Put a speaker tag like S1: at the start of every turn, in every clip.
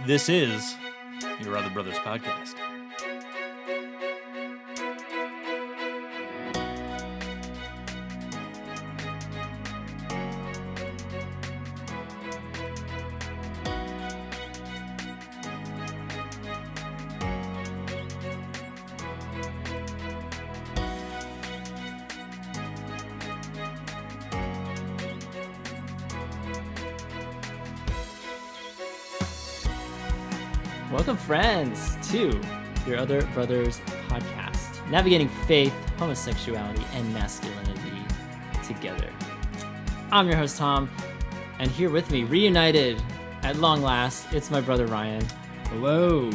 S1: This is Your Other Brothers podcast.
S2: Welcome, friends, to Your Other Brothers podcast, navigating faith, homosexuality, and masculinity together. I'm your host, Tom, and here with me, reunited at long last, it's my brother, Ryan.
S3: Hello.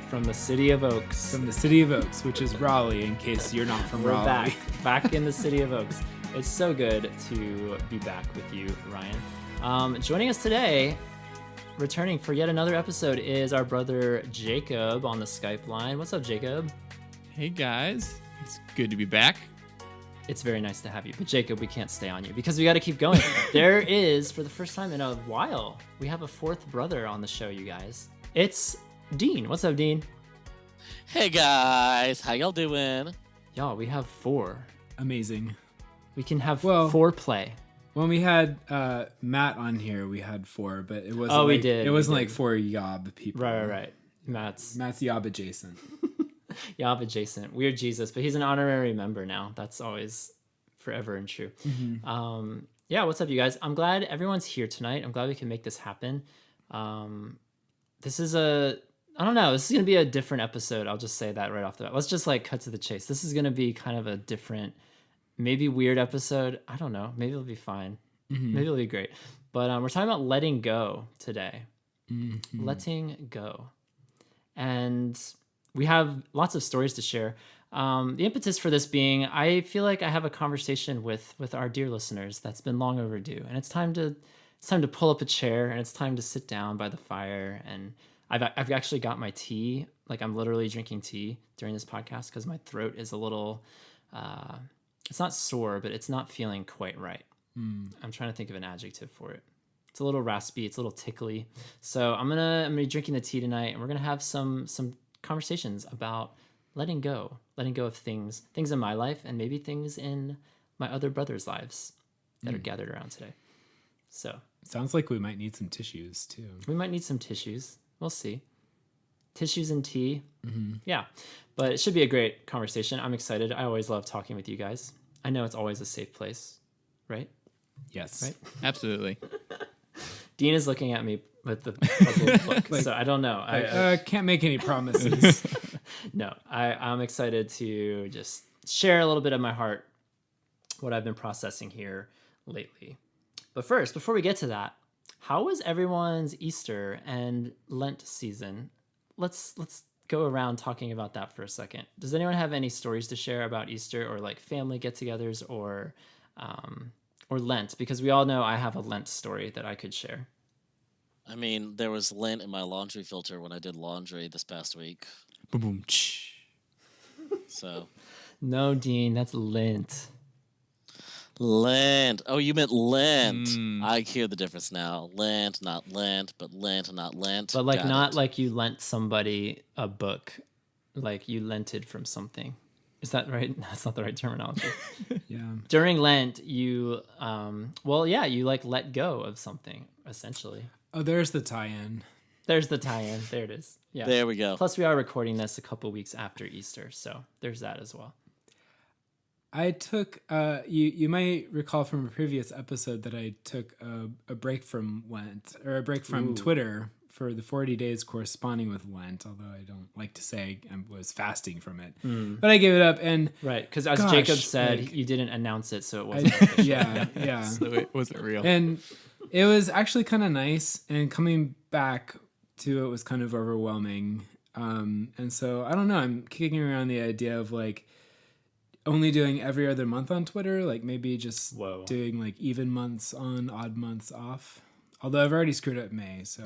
S2: From the city of Oaks.
S3: From the city of Oaks, which is Raleigh, in case you're not from
S2: We're
S3: Raleigh.
S2: back in the city of Oaks. It's so good to be back with you, Ryan. Joining us today, returning for yet another episode, is our brother Jacob on the Skype line. What's up, Jacob?
S4: Hey guys, it's good to be back.
S2: It's very nice to have you, but Jacob, we can't stay on you because we got to keep going. There is, for the first time in a while, we have a fourth brother on the show, you guys. It's Dean. What's up, Dean?
S5: Hey guys, how y'all doing?
S2: Y'all, we have four.
S3: Amazing.
S2: We can have
S3: Well,
S2: foreplay.
S3: When we had Matt on here, we had four, but it wasn't.
S2: Oh, we
S3: like,
S2: did.
S3: It wasn't
S2: We
S3: like
S2: did.
S3: four Yob people.
S2: Right. Matt's
S3: Yob adjacent.
S2: Yob adjacent. Weird Jesus, but he's an honorary member now. That's always forever and true.
S3: Mm-hmm.
S2: Yeah, what's up, you guys? I'm glad everyone's here tonight. I'm glad we can make this happen. This is I don't know. This is going to be a different episode. I'll just say that right off the bat. Let's just cut to the chase. This is going to be kind of a different, maybe weird episode. I don't know. Maybe it'll be fine.
S3: Mm-hmm.
S2: Maybe it'll be great. But we're talking about letting go today.
S3: Mm-hmm.
S2: Letting go. And we have lots of stories to share. The impetus for this being, I feel like I have a conversation with our dear listeners that's been long overdue. And it's time to pull up a chair, and it's time to sit down by the fire. And I've actually got my tea. I'm literally drinking tea during this podcast because my throat is a little, it's not sore, but it's not feeling quite right. I'm trying to think of an adjective for it. It's a little raspy. It's a little tickly. So I'm gonna be drinking the tea tonight, and we're gonna have some conversations about letting go of things in my life, and maybe things in my other brothers' lives that are gathered around today. So
S3: Sounds like we might need some tissues too.
S2: we might need some tissues. We'll see. Tissues and tea.
S3: Mm-hmm.
S2: Yeah, but it should be a great conversation. I'm excited. I always love talking with you guys. I know it's always a safe place, right?
S3: Yes.
S2: Right.
S4: Absolutely.
S2: Dean is looking at me with the puzzled look, so I don't know.
S3: I can't make any promises.
S2: No, I'm excited to just share a little bit of my heart, what I've been processing here lately. But first, before we get to that, how was everyone's Easter and Lent season? Let's go around talking about that for a second. Does anyone have any stories to share about Easter, or family get-togethers, or Lent? Because we all know I have a Lent story that I could share.
S5: I mean, there was lint in my laundry filter when I did laundry this past week.
S4: Boom, boom, ch.
S5: So,
S2: No, Dean, that's Lent.
S5: Lent. Oh, you meant Lent.
S4: Mm.
S5: I hear the difference now. Lent, not Lent, but Lent, not Lent.
S2: But
S5: Got
S2: not
S5: it.
S2: like you lent somebody a book, like you lented from something. Is that right? That's not the right terminology.
S3: Yeah.
S2: During Lent, you, you let go of something, essentially.
S3: Oh, there's the tie-in.
S2: There's the tie-in. There it is. Yeah.
S5: There we go.
S2: Plus, we are recording this a couple weeks after Easter, so there's that as well.
S3: I took you might recall from a previous episode that I took a break from Lent, or a break from Twitter for the 40 days corresponding with Lent, although I don't like to say I was fasting from it. But I gave it up, and
S2: Right, because as
S3: Gosh,
S2: Jacob said, you didn't announce it, so it wasn't
S3: I,
S2: official.
S3: yeah.
S4: So it wasn't real.
S3: And it was actually kind of nice, and coming back to it was kind of overwhelming. And so I don't know, I'm kicking around the idea of only doing every other month on Twitter, maybe just doing even months on, odd months off. Although I've already screwed up May, so.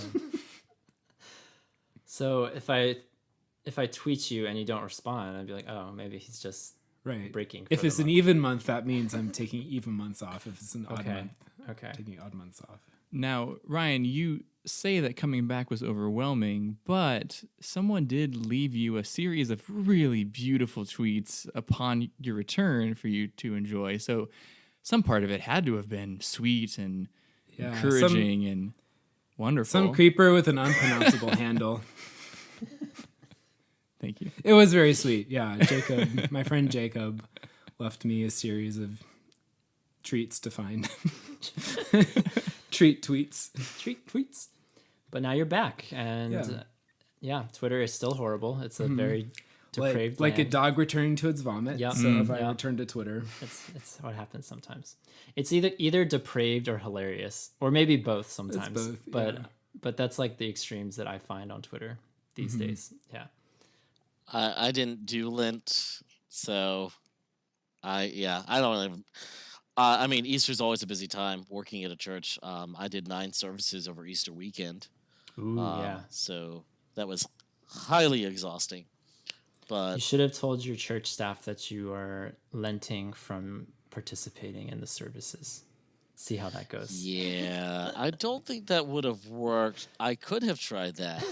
S2: So if I tweet you and you don't respond, I'd be like, oh, maybe he's just
S3: Right.
S2: breaking.
S3: If
S2: for
S3: it's
S2: the
S3: an
S2: month.
S3: even month, that means I'm taking even months off. If it's an odd
S2: Okay.
S3: month,
S2: Okay.
S3: taking odd months off.
S4: Now, Ryan, you say that coming back was overwhelming, but someone did leave you a series of really beautiful tweets upon your return for you to enjoy. So some part of it had to have been sweet and encouraging and wonderful.
S3: Some creeper with an unpronounceable handle.
S4: Thank you.
S3: It was very sweet. Yeah, Jacob, my friend Jacob, left me a series of treats to find. Treat tweets.
S2: But now you're back, and Twitter is still horrible. It's a very depraved
S3: like a
S2: land.
S3: dog returning to its vomit.
S2: Yep.
S3: So if I return to Twitter,
S2: It's what happens sometimes. It's either depraved or hilarious, or maybe both sometimes.
S3: both,
S2: but that's like the extremes that I find on Twitter these days. Yeah.
S5: I didn't do Lent, so I don't even. I mean, Easter's always a busy time. Working at a church, I did 9 services over Easter weekend.
S2: Ooh, yeah.
S5: So that was highly exhausting.
S2: You
S5: But
S2: should have told your church staff that you are lenting from participating in the services. See how that goes.
S5: yeah, I don't think that would have worked. I could have tried that,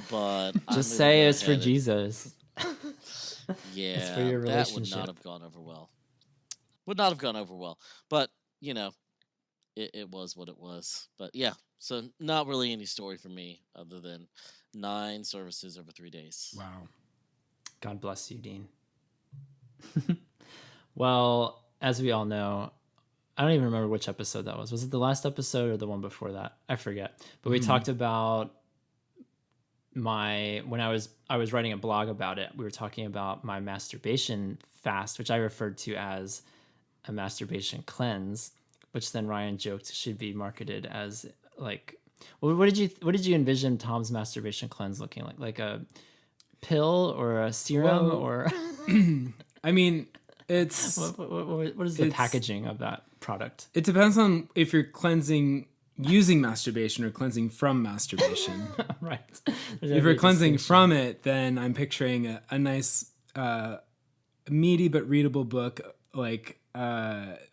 S5: but
S2: Just say it's for Jesus.
S5: Yeah,
S2: for your
S5: that would
S2: relationship.
S5: not have gone over well. Would not have gone over well. But it was what it was. But yeah, so not really any story for me other than 9 services over 3 days.
S3: wow.
S2: God bless you, Dean. Well, as we all know, I don't even remember which episode that was. Was it the last episode or the one before that? I forget. But we talked about when I was writing a blog about it. We were talking about my masturbation fast, which I referred to as a masturbation cleanse, which then Ryan joked should be marketed as like, what did you envision Tom's masturbation cleanse looking like? Like a pill or a serum or
S3: I mean, it's
S2: what is the packaging of that product?
S3: it depends on if you're cleansing using masturbation or cleansing from masturbation.
S2: Right.
S3: If you're cleansing from it, then I'm picturing a nice meaty but readable book like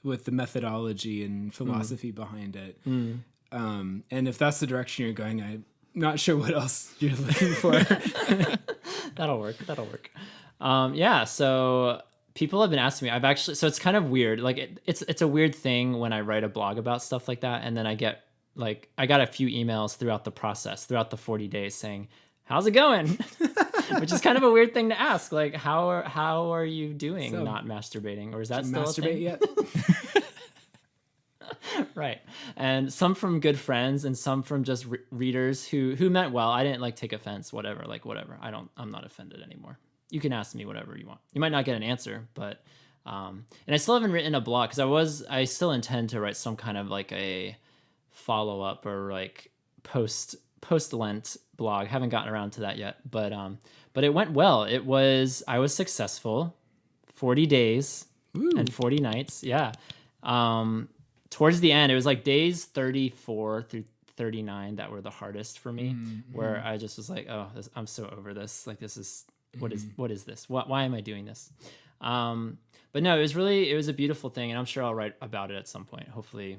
S3: with the methodology and philosophy behind it. And if that's the direction you're going, I'm not sure what else you're looking for.
S2: That'll work. So people have been asking me. So it's kind of weird. Like it's a weird thing when I write a blog about stuff like that, and then I got a few emails throughout the process, throughout the 40 days saying, "How's it going?" Which is kind of a weird thing to ask. Like, how are you doing not masturbating? Or is that still a thing?
S3: Yet?
S2: Right. And some from good friends and some from just readers who meant well. I didn't take offense, whatever. I'm not offended anymore. You can ask me whatever you want. You might not get an answer, but and I still haven't written a blog because I still intend to write some kind of like a follow-up or like post Lent blog. Haven't gotten around to that yet, but it went well. I was successful. 40 days and 40 nights. Yeah. Towards the end, it was like days 34 through 39 that were the hardest for me, where I just was like, oh, I'm so over this. Like, this is, what is this? Why am I doing this? But no, it was a beautiful thing. And I'm sure I'll write about it at some point, hopefully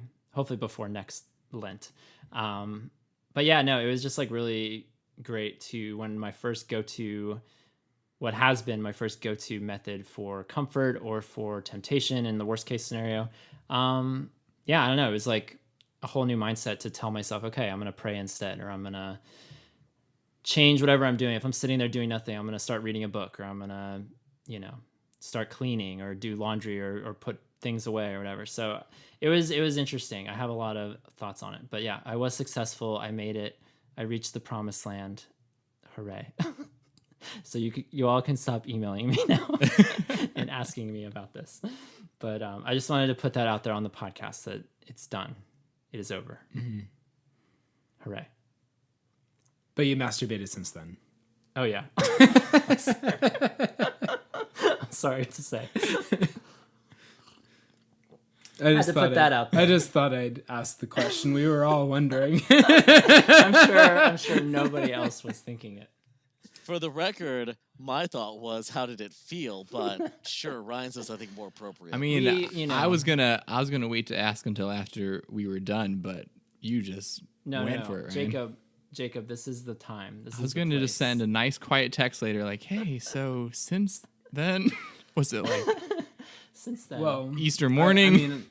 S2: before next Lent. But yeah, no, it was just like really great what has been my first go-to method for comfort or for temptation in the worst case scenario. Yeah, I don't know. It was like a whole new mindset to tell myself, okay, I'm going to pray instead, or I'm going to change whatever I'm doing. If I'm sitting there doing nothing, I'm going to start reading a book, or I'm going to, start cleaning or do laundry or put things away or whatever. So it was interesting. I have a lot of thoughts on it, but yeah, I was successful. I made it. I reached the promised land. Hooray. So you all can stop emailing me now and asking me about this. But I just wanted to put that out there on the podcast that it's done. It is over. Mm-hmm. Hooray.
S3: But you masturbated since then.
S2: Oh, yeah. I'm sorry to say. I had to put that out there.
S3: I just thought I'd ask the question. We were all wondering.
S2: I'm sure nobody else was thinking it.
S5: For the record, my thought was, how did it feel? But sure, Ryan's is, I think, more appropriate.
S4: I mean, I was gonna wait to ask until after we were done, but you just
S2: No,
S4: went
S2: no,
S4: for it, Ryan.
S2: Jacob, this is the time. This
S4: I
S2: is
S4: was
S2: the
S4: going to just
S2: place.
S4: send a nice quiet text later, like, "Hey, so since then, what's it like?
S2: Since then.
S3: Well,
S4: Easter morning?"
S3: I mean,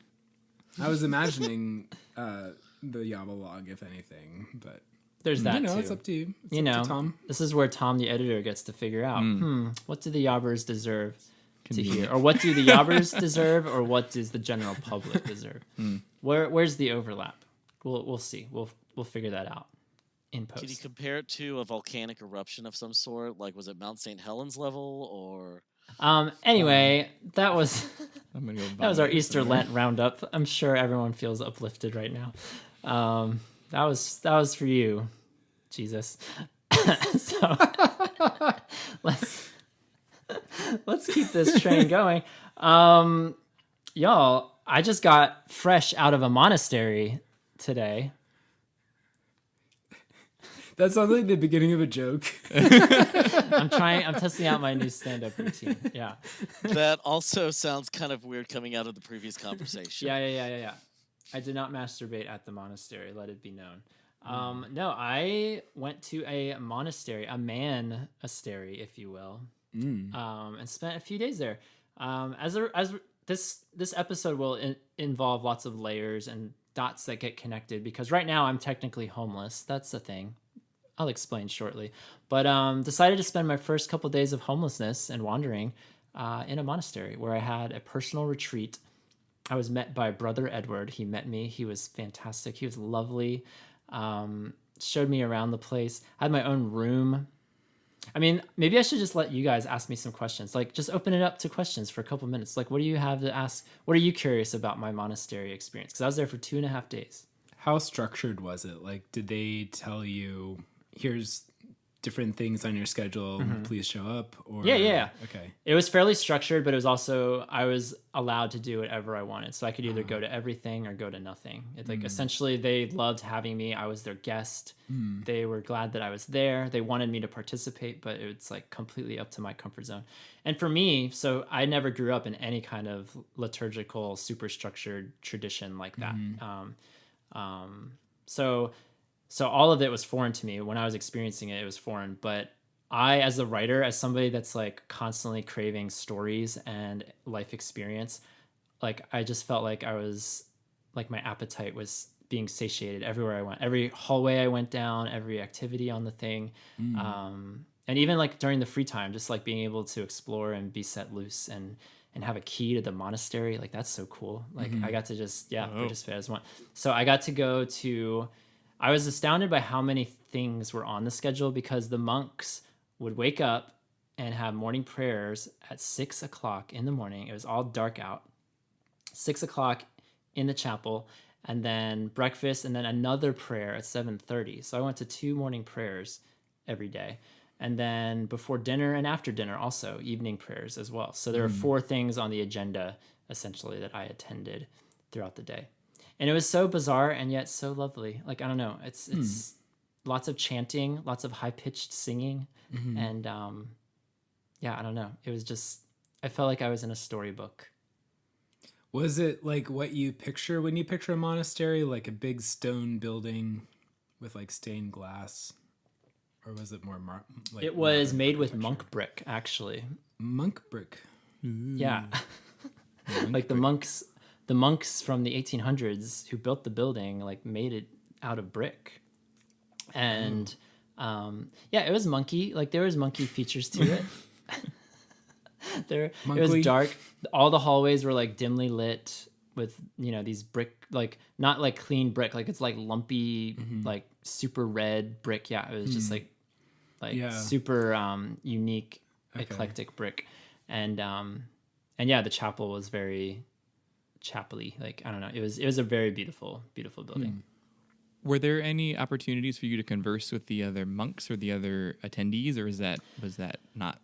S3: I was imagining the Yabba log, if anything, but
S2: there's that too.
S3: it's up to you. It's
S2: You
S3: up
S2: know,
S3: to Tom.
S2: this is where Tom, the editor, gets to figure out, what do the yobbers deserve to hear?
S4: Convenient.
S2: Or what do the yobbers deserve? Or what does the general public deserve? Where's the overlap? We'll see. We'll figure that out in post.
S5: Can you compare it to a volcanic eruption of some sort? Like, was it Mount St. Helens level or?
S2: Anyway, that was
S4: I'm gonna go.
S2: that was our
S4: vomit
S2: Easter
S4: somewhere.
S2: Lent roundup. I'm sure everyone feels uplifted right now. That was for you, Jesus. So let's keep this train going. Y'all, I just got fresh out of a monastery today.
S3: That sounds like the beginning of a joke.
S2: I'm testing out my new stand-up routine. Yeah.
S5: That also sounds kind of weird coming out of the previous conversation.
S2: Yeah. I did not masturbate at the monastery, let it be known. No, I went to a monastery, a man-astery, if you will, and spent a few days there. This episode will involve lots of layers and dots that get connected, because right now I'm technically homeless. That's the thing. I'll explain shortly. But decided to spend my first couple days of homelessness and wandering in a monastery where I had a personal retreat. I was met by Brother Edward. He met me. He was fantastic. He was lovely. Showed me around the place. I had my own room. I mean, maybe I should just let you guys ask me some questions. Like, just open it up to questions for a couple minutes. Like, what do you have to ask? What are you curious about my monastery experience? Because I was there for 2.5 days.
S3: How structured was it? Like, did they tell you, here's different things on your schedule, please show up? Or
S2: Yeah.
S3: Okay.
S2: It was fairly structured, but it was also, I was allowed to do whatever I wanted. So I could either go to everything or go to nothing. It's like, essentially, they loved having me. I was their guest. They were glad that I was there. They wanted me to participate, but it's like completely up to my comfort zone. And for me, so I never grew up in any kind of liturgical, super structured tradition like that. So all of it was foreign to me. When I was experiencing it, it was foreign. But I, as a writer, as somebody that's like constantly craving stories and life experience, like I just felt like I was, like my appetite was being satiated everywhere I went. Every hallway I went down, every activity on the thing. And even like during the free time, just like being able to explore and be set loose and have a key to the monastery. Like, that's so cool. Like I got to just, participate as one. So I got to go to... I was astounded by how many things were on the schedule, because the monks would wake up and have morning prayers at 6 o'clock in the morning. It was all dark out. 6 o'clock in the chapel, and then breakfast, and then another prayer at 7:30. So I went to 2 morning prayers every day. And then before dinner and after dinner, also evening prayers as well. So there were 4 things on the agenda, essentially, that I attended throughout the day. And it was so bizarre and yet so lovely. Like, I don't know. It's lots of chanting, lots of high-pitched singing. And I don't know. It was just, I felt like I was in a storybook.
S3: Was it like what you picture when you picture a monastery, like a big stone building with like stained glass? Or was it more like
S2: it was made with
S3: architecture?
S2: monk brick, actually.
S3: Monk brick.
S2: Yeah. Like the monks from the 1800s who built the building, like made it out of brick. And it was monkey. Like, there was monkey features to it. It was dark. All the hallways were like dimly lit with, these brick, like not like clean brick, like it's like lumpy, like super red brick. Yeah, it was just like super unique, eclectic brick. And the chapel was very chapel-y. Like, I don't know. It was a very beautiful, beautiful building.
S4: Were there any opportunities for you to converse with the other monks or the other attendees, or was that not?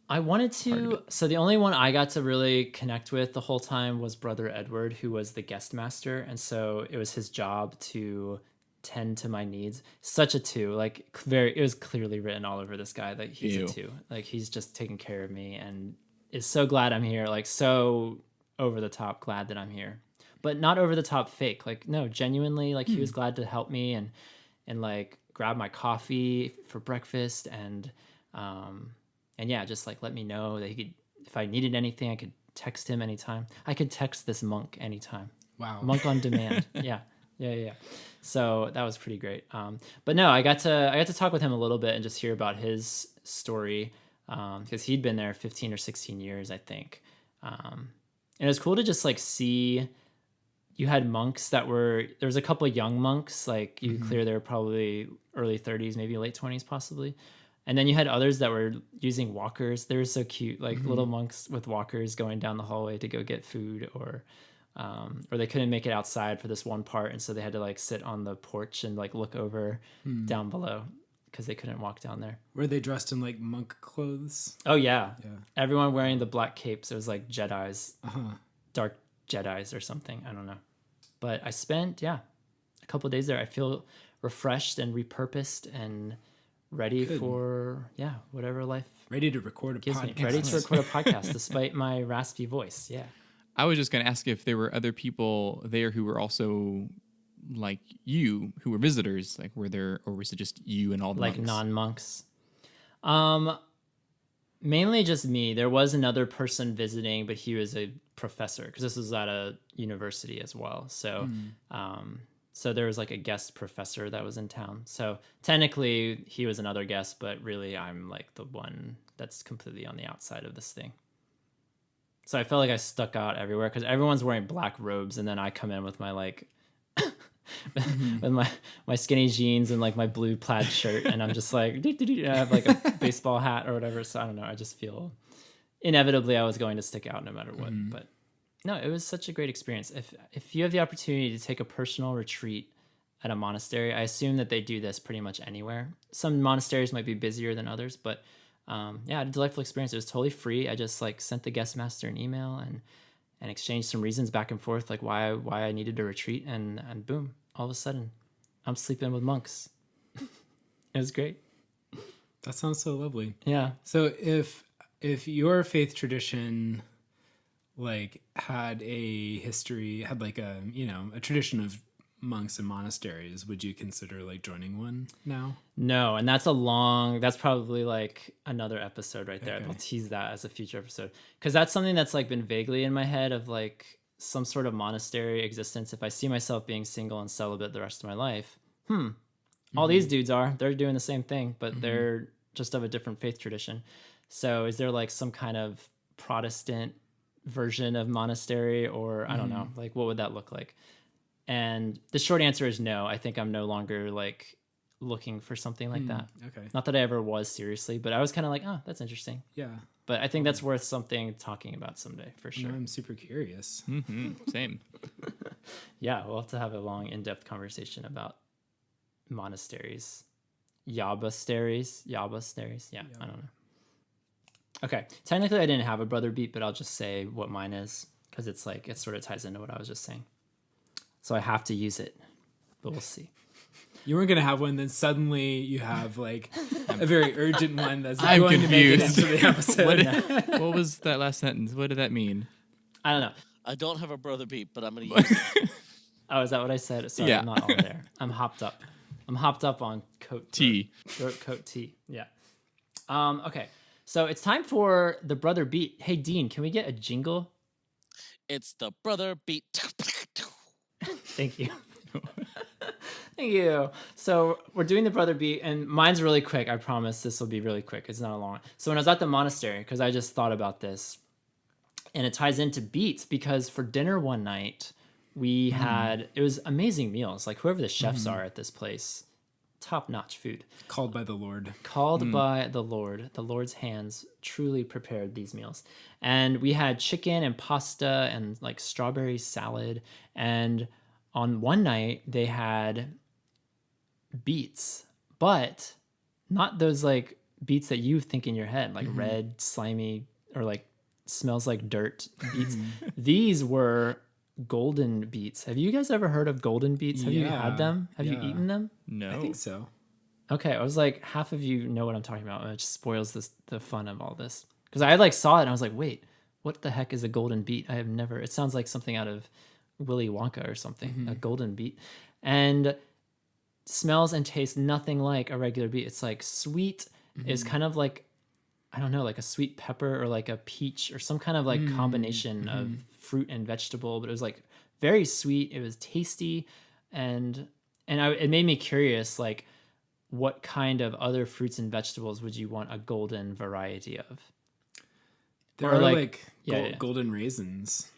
S2: I wanted to. So the only one I got to really connect with the whole time was Brother Edward, who was the guest master, and so it was his job to tend to my needs. Such a 2. Like, it was clearly written all over this guy that he's a 2. Like, he's just taking care of me and is so glad I'm here. Like, so over the top glad that I'm here. but not over the top fake. Like, no, genuinely, like he was glad to help me and like grab my coffee for breakfast and yeah, just like let me know that he could, if I needed anything, I could text him anytime. I could text this monk anytime.
S3: Wow.
S2: Monk on demand. Yeah. So that was pretty great. But no, I got to talk with him a little bit and just hear about his story, because he'd been there 15 or 16 years, I think. And it was cool to just like see. You had monks that there was a couple of young monks, like you could clear they were probably early 30s, maybe late 20s possibly. And then you had others that were using walkers. They were so cute, like little monks with walkers going down the hallway to go get food, or they couldn't make it outside for this one part. And so they had to like sit on the porch and like look over down below because they couldn't walk down there.
S3: Were they dressed in like monk clothes?
S2: Oh yeah. Everyone wearing the black capes. It was like Jedis, dark Jedis or something. I don't know. But I spent, a couple of days there. I feel refreshed and repurposed and ready for, whatever life
S3: Ready to record a
S2: gives
S3: podcast.
S2: me. Ready to record a podcast despite my raspy voice. Yeah.
S4: I was just going to ask if there were other people there who were also like you, who were visitors. Like, were there, or was it just you and all the
S2: Like
S4: monks?
S2: non-monks. Mainly just me. There was another person visiting, but he was a professor because this was at a university as well. So, so there was like a guest professor that was in town. So technically he was another guest, but really I'm like the one that's completely on the outside of this thing. So I felt like I stuck out everywhere because everyone's wearing black robes, and then I come in with my like with my skinny jeans and like my blue plaid shirt, and I'm just like I have like a baseball hat or whatever. So I don't know. I just feel inevitably I was going to stick out no matter what. But no, it was such a great experience. If you have the opportunity to take a personal retreat at a monastery, I assume that they do this pretty much anywhere. Some monasteries might be busier than others, but I had a delightful experience. It was totally free. I just like sent the guest master an email and exchanged some reasons back and forth, like why I needed a retreat, and boom, all of a sudden, I'm sleeping with monks. It was great.
S3: That sounds so lovely.
S2: Yeah.
S3: So if your faith tradition like had a history, had like a tradition of monks and monasteries, would you consider like joining one now?
S2: No, and that's probably like another episode right there.
S3: Okay.
S2: I'll tease that as a future episode because that's something that's like been vaguely in my head of like some sort of monastery existence. If I see myself being single and celibate the rest of my life, all these dudes they're doing the same thing, but they're just of a different faith tradition. So is there like some kind of Protestant version of monastery, or I don't know, like what would that look like? And the short answer is no. I think I'm no longer like looking for something like that.
S3: Okay.
S2: Not that I ever was seriously, but I was kind of like, oh, that's interesting.
S3: Yeah.
S2: But I think that's worth something talking about someday for sure.
S3: No, I'm super curious.
S4: Same.
S2: Yeah, we'll have to have a long, in-depth conversation about monasteries. YOBBERS. Yeah, I don't know. Okay, technically I didn't have a brother beat, but I'll just say what mine is because it's like it sort of ties into what I was just saying. So I have to use it, but we'll see.
S3: You weren't gonna have one, then suddenly you have like a very urgent one that's
S4: I'm
S3: going
S4: confused.
S3: to make it into the episode.
S4: What was that last sentence? What did that mean?
S2: I don't know.
S5: I don't have a brother beat, but I'm going to use it.
S2: Oh, is that what I said? Sorry,
S4: Yeah.
S2: I'm not on there. I'm hopped up on coat
S4: Tea.
S2: Throat coat tea. Yeah. Okay. So it's time for the brother beat. Hey Dean, can we get a jingle?
S5: It's the brother beat.
S2: Thank you. Thank you. So we're doing the brother beat, and mine's really quick. I promise this will be really quick. It's not a long one. So when I was at the monastery, because I just thought about this, and it ties into beats because for dinner one night we had, it was amazing meals. Like whoever the chefs are at this place, top-notch food.
S3: Called by the Lord.
S2: Called by the Lord. The Lord's hands truly prepared these meals. And we had chicken and pasta and like strawberry salad. And on one night they had beets, but not those like beets that you think in your head, like red, slimy, or like smells like dirt beets. These were golden beets. Have you guys ever heard of golden beets? Have you had them? Have you eaten them?
S4: No.
S3: I think so.
S2: Okay, I was like, half of you know what I'm talking about. It just spoils the fun of all this. Because I like saw it and I was like, wait, what the heck is a golden beet? I have never, it sounds like something out of Willy Wonka or something, a golden beet, and smells and tastes nothing like a regular beet. It's like sweet, is kind of like, I don't know, like a sweet pepper or like a peach or some kind of like combination of fruit and vegetable, but it was like very sweet. It was tasty, and it made me curious, like, what kind of other fruits and vegetables would you want a golden variety of?
S3: There
S2: Or
S3: are
S2: like-
S3: like golden raisins.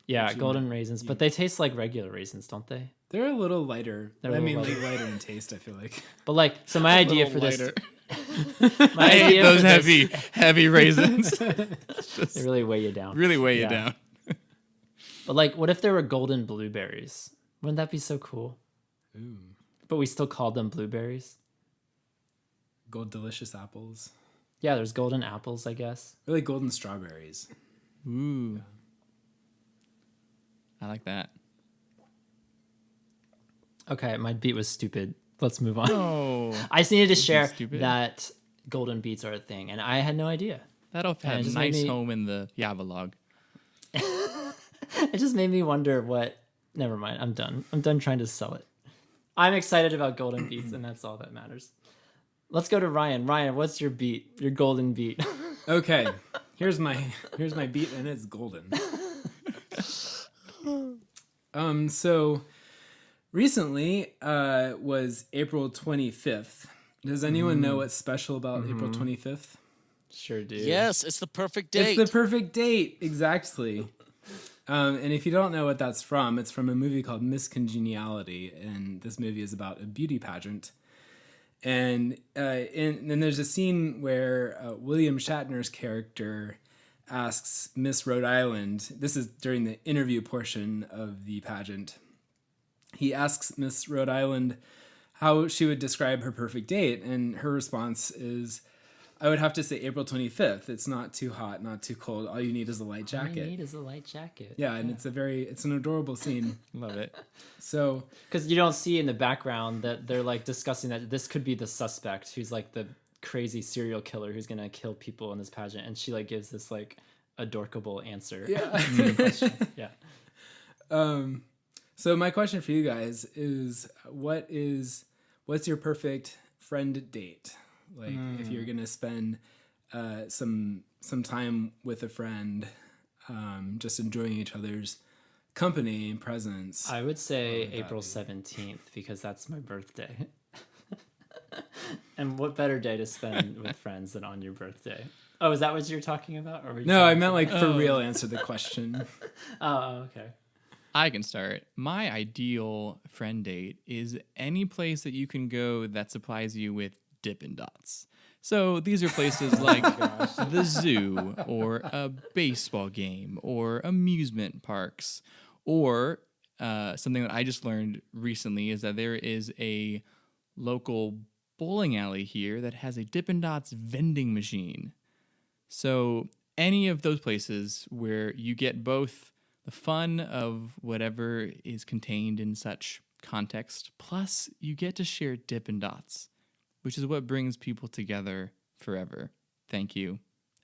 S2: Yeah,
S3: Which you
S2: golden
S3: might-
S2: raisins, but they taste like regular raisins, don't they?
S3: They're a little lighter.
S2: They're a
S3: I mean,
S2: little
S3: like lighter in taste, I feel like.
S2: But like, so my idea for this, my
S4: I hate
S2: idea
S4: those
S2: for this-
S4: heavy raisins.
S2: they really weigh you down.
S4: Really weigh you
S2: Yeah.
S4: down.
S2: But like, what if there were golden blueberries? Wouldn't that be so cool?
S3: Ooh.
S2: But we still called them blueberries.
S3: Gold delicious apples.
S2: Yeah, there's golden apples, I guess.
S3: Really golden strawberries.
S4: Ooh. I like that.
S2: Okay, my beat was stupid. Let's move on.
S4: Oh,
S2: I just needed to share
S4: stupid.
S2: that golden beets are a thing, and I had no idea.
S4: that'll
S2: Yeah, it
S4: have a
S2: just made
S4: nice
S2: me-
S4: home in the YOBBERS.
S2: It just made me wonder what. Never mind. I'm done. I'm done trying to sell it. I'm excited about golden beets, and that's all that matters. Let's go to Ryan. Ryan, what's your beat? Your golden beat.
S3: Okay, here's my beat, and it's golden. So recently was April 25th. Does anyone know what's special about April 25th?
S2: Sure do.
S5: Yes, it's the perfect date.
S3: It's the perfect date, exactly. And if you don't know what that's from, it's from a movie called Miss Congeniality, and this movie is about a beauty pageant. And then there's a scene where William Shatner's character asks Miss Rhode Island, this is during the interview portion of the pageant, he asks Miss Rhode Island how she would describe her perfect date, and her response is, I would have to say April 25th. It's not too hot, not too cold. All you need is a light
S2: All I
S3: jacket.
S2: need is a light jacket.
S3: Yeah, and it's an adorable scene.
S4: Love it.
S3: So
S2: Because you don't see in the background that they're like discussing that this could be the suspect who's like the crazy serial killer who's gonna kill people in this pageant, and she like gives this like adorkable answer.
S3: yeah.
S2: to the question. Yeah.
S3: So my question for you guys is, what's your perfect friend date? Like if you're gonna spend some time with a friend, just enjoying each other's company and presence.
S2: I would say
S3: would that
S2: April
S3: be?
S2: 17th because that's my birthday. And what better day to spend with friends than on your birthday? Oh, is that what you're talking about? Or were you
S3: No, I
S2: talking-
S3: meant like for real. Answer the question.
S2: Oh, okay.
S4: I can start. My ideal friend date is any place that you can go that supplies you with Dippin' Dots. So these are places like the zoo or a baseball game or amusement parks, or something that I just learned recently is that there is a local bowling alley here that has a Dippin' Dots vending machine. So any of those places where you get both the fun of whatever is contained in such context, plus you get to share Dippin' Dots, which is what brings people together forever. Thank you.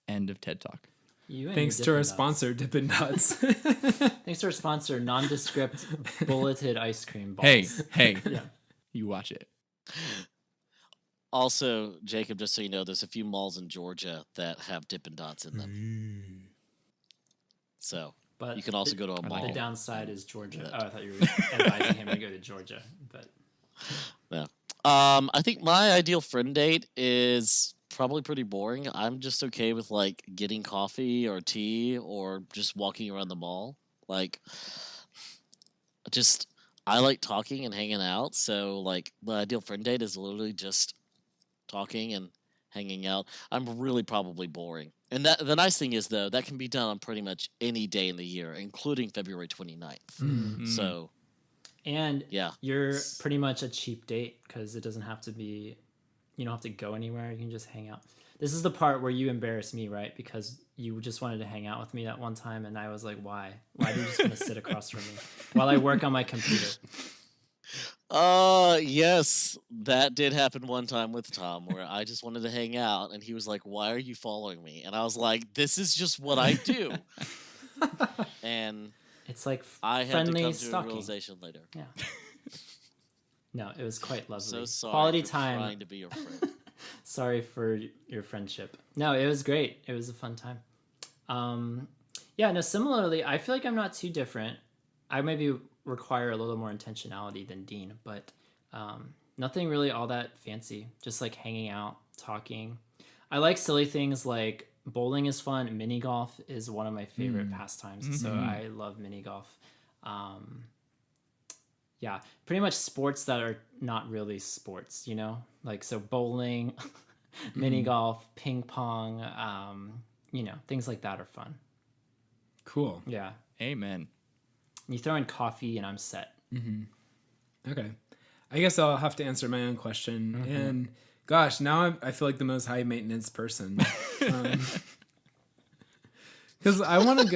S4: End of TED Talk.
S2: You and
S3: Thanks
S2: your
S3: to our
S2: Dippin' Dots.
S3: sponsor, Dippin' Dots.
S2: Thanks to our sponsor, nondescript bulleted ice cream balls.
S4: Hey,
S2: Yeah.
S4: you watch it.
S5: Also, Jacob, just so you know, there's a few malls in Georgia that have Dippin' Dots in them. So
S2: But
S5: you can also go to a
S2: the
S5: mall.
S2: downside is Georgia. Oh, I thought you were advising him to go to Georgia. But
S5: No. I think my ideal friend date is probably pretty boring. I'm just okay with like getting coffee or tea or just walking around the mall. Like, I like talking and hanging out. So like my ideal friend date is literally just talking and hanging out. I'm really probably boring. And that the nice thing is though, that can be done on pretty much any day in the year, including February 29th. So
S2: and
S5: yeah.
S2: you're pretty much a cheap date because it doesn't have to be. You don't have to go anywhere. You can just hang out. This is the part where you embarrass me, right? Because you just wanted to hang out with me that one time, and I was like, "Why? Why do you just want to sit across from me while I work on my computer?"
S5: Yes, that did happen one time with Tom where I just wanted to hang out and he was like, "Why are you following me?" And I was like, "This is just what I do." And
S2: It's like
S5: I had to
S2: friendly
S5: come to a
S2: stalking.
S5: realization later.
S2: Yeah. No, it was quite lovely.
S5: So sorry
S2: Quality
S5: for
S2: time.
S5: trying to be your friend.
S2: Sorry for your friendship. No, it was great. It was a fun time. Yeah, no, similarly, I feel like I'm not too different. I maybe require a little more intentionality than Dean, but nothing really all that fancy. Just like hanging out, talking. I like silly things like bowling is fun. Mini golf is one of my favorite pastimes. So I love mini golf. Yeah, pretty much sports that are not really sports, you know? Like, so bowling, mini golf, ping pong, you know, things like that are fun.
S3: Cool.
S2: Yeah.
S4: Amen.
S2: You throw in coffee and I'm set.
S3: Okay. I guess I'll have to answer my own question. And gosh, now I feel like the most high maintenance person. Because I want to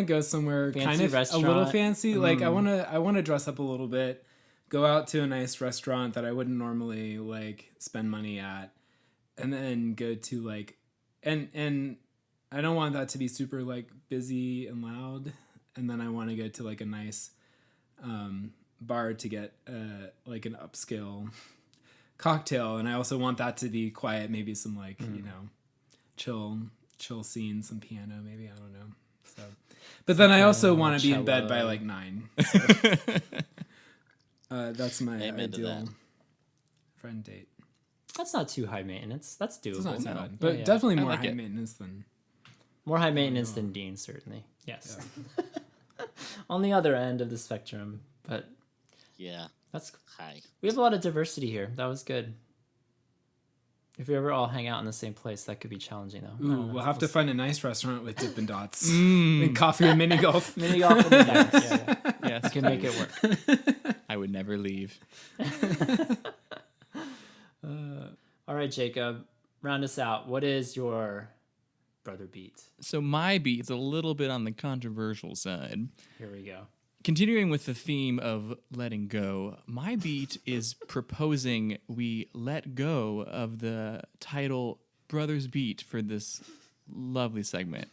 S3: go somewhere
S2: Fancy
S3: kind of
S2: restaurant.
S3: a little fancy. Like I want to dress up a little bit, go out to a nice restaurant that I wouldn't normally like spend money at, and then go to like, and I don't want that to be super like busy and loud. And then I want to go to like a nice bar to get like an upscale cocktail, and I also want that to be quiet. Maybe some like you know, chill scene, some piano, maybe, I don't know. So, but then I also want to be in bed by like 9. So. That's my
S5: Amen to
S3: ideal
S5: that.
S3: friend date.
S2: That's not too high maintenance. That's doable.
S3: It's not too
S2: No.
S3: bad, but
S2: Yeah.
S3: definitely
S4: I
S3: more
S4: like
S3: high
S4: it.
S3: maintenance than.
S2: More high maintenance than Dean, certainly. Yes. On the other end of the spectrum, but
S5: Yeah.
S2: that's
S5: Hi.
S2: we have a lot of diversity here. That was good. If we ever all hang out in the same place, that could be challenging, though. I
S3: Ooh,
S2: don't know.
S3: we'll have to find a nice restaurant with Dippin' Dots
S4: Mm.
S3: and coffee and mini golf.
S2: Mini golf in the back. Yeah.
S4: Yes,
S2: We can make it work.
S4: I would never leave.
S2: All right, Jacob, round us out. What is your brother beat?
S4: So my beat's a little bit on the controversial side.
S2: Here we go.
S4: Continuing with the theme of letting go, my beat is proposing we let go of the title Brothers Beat for this lovely segment.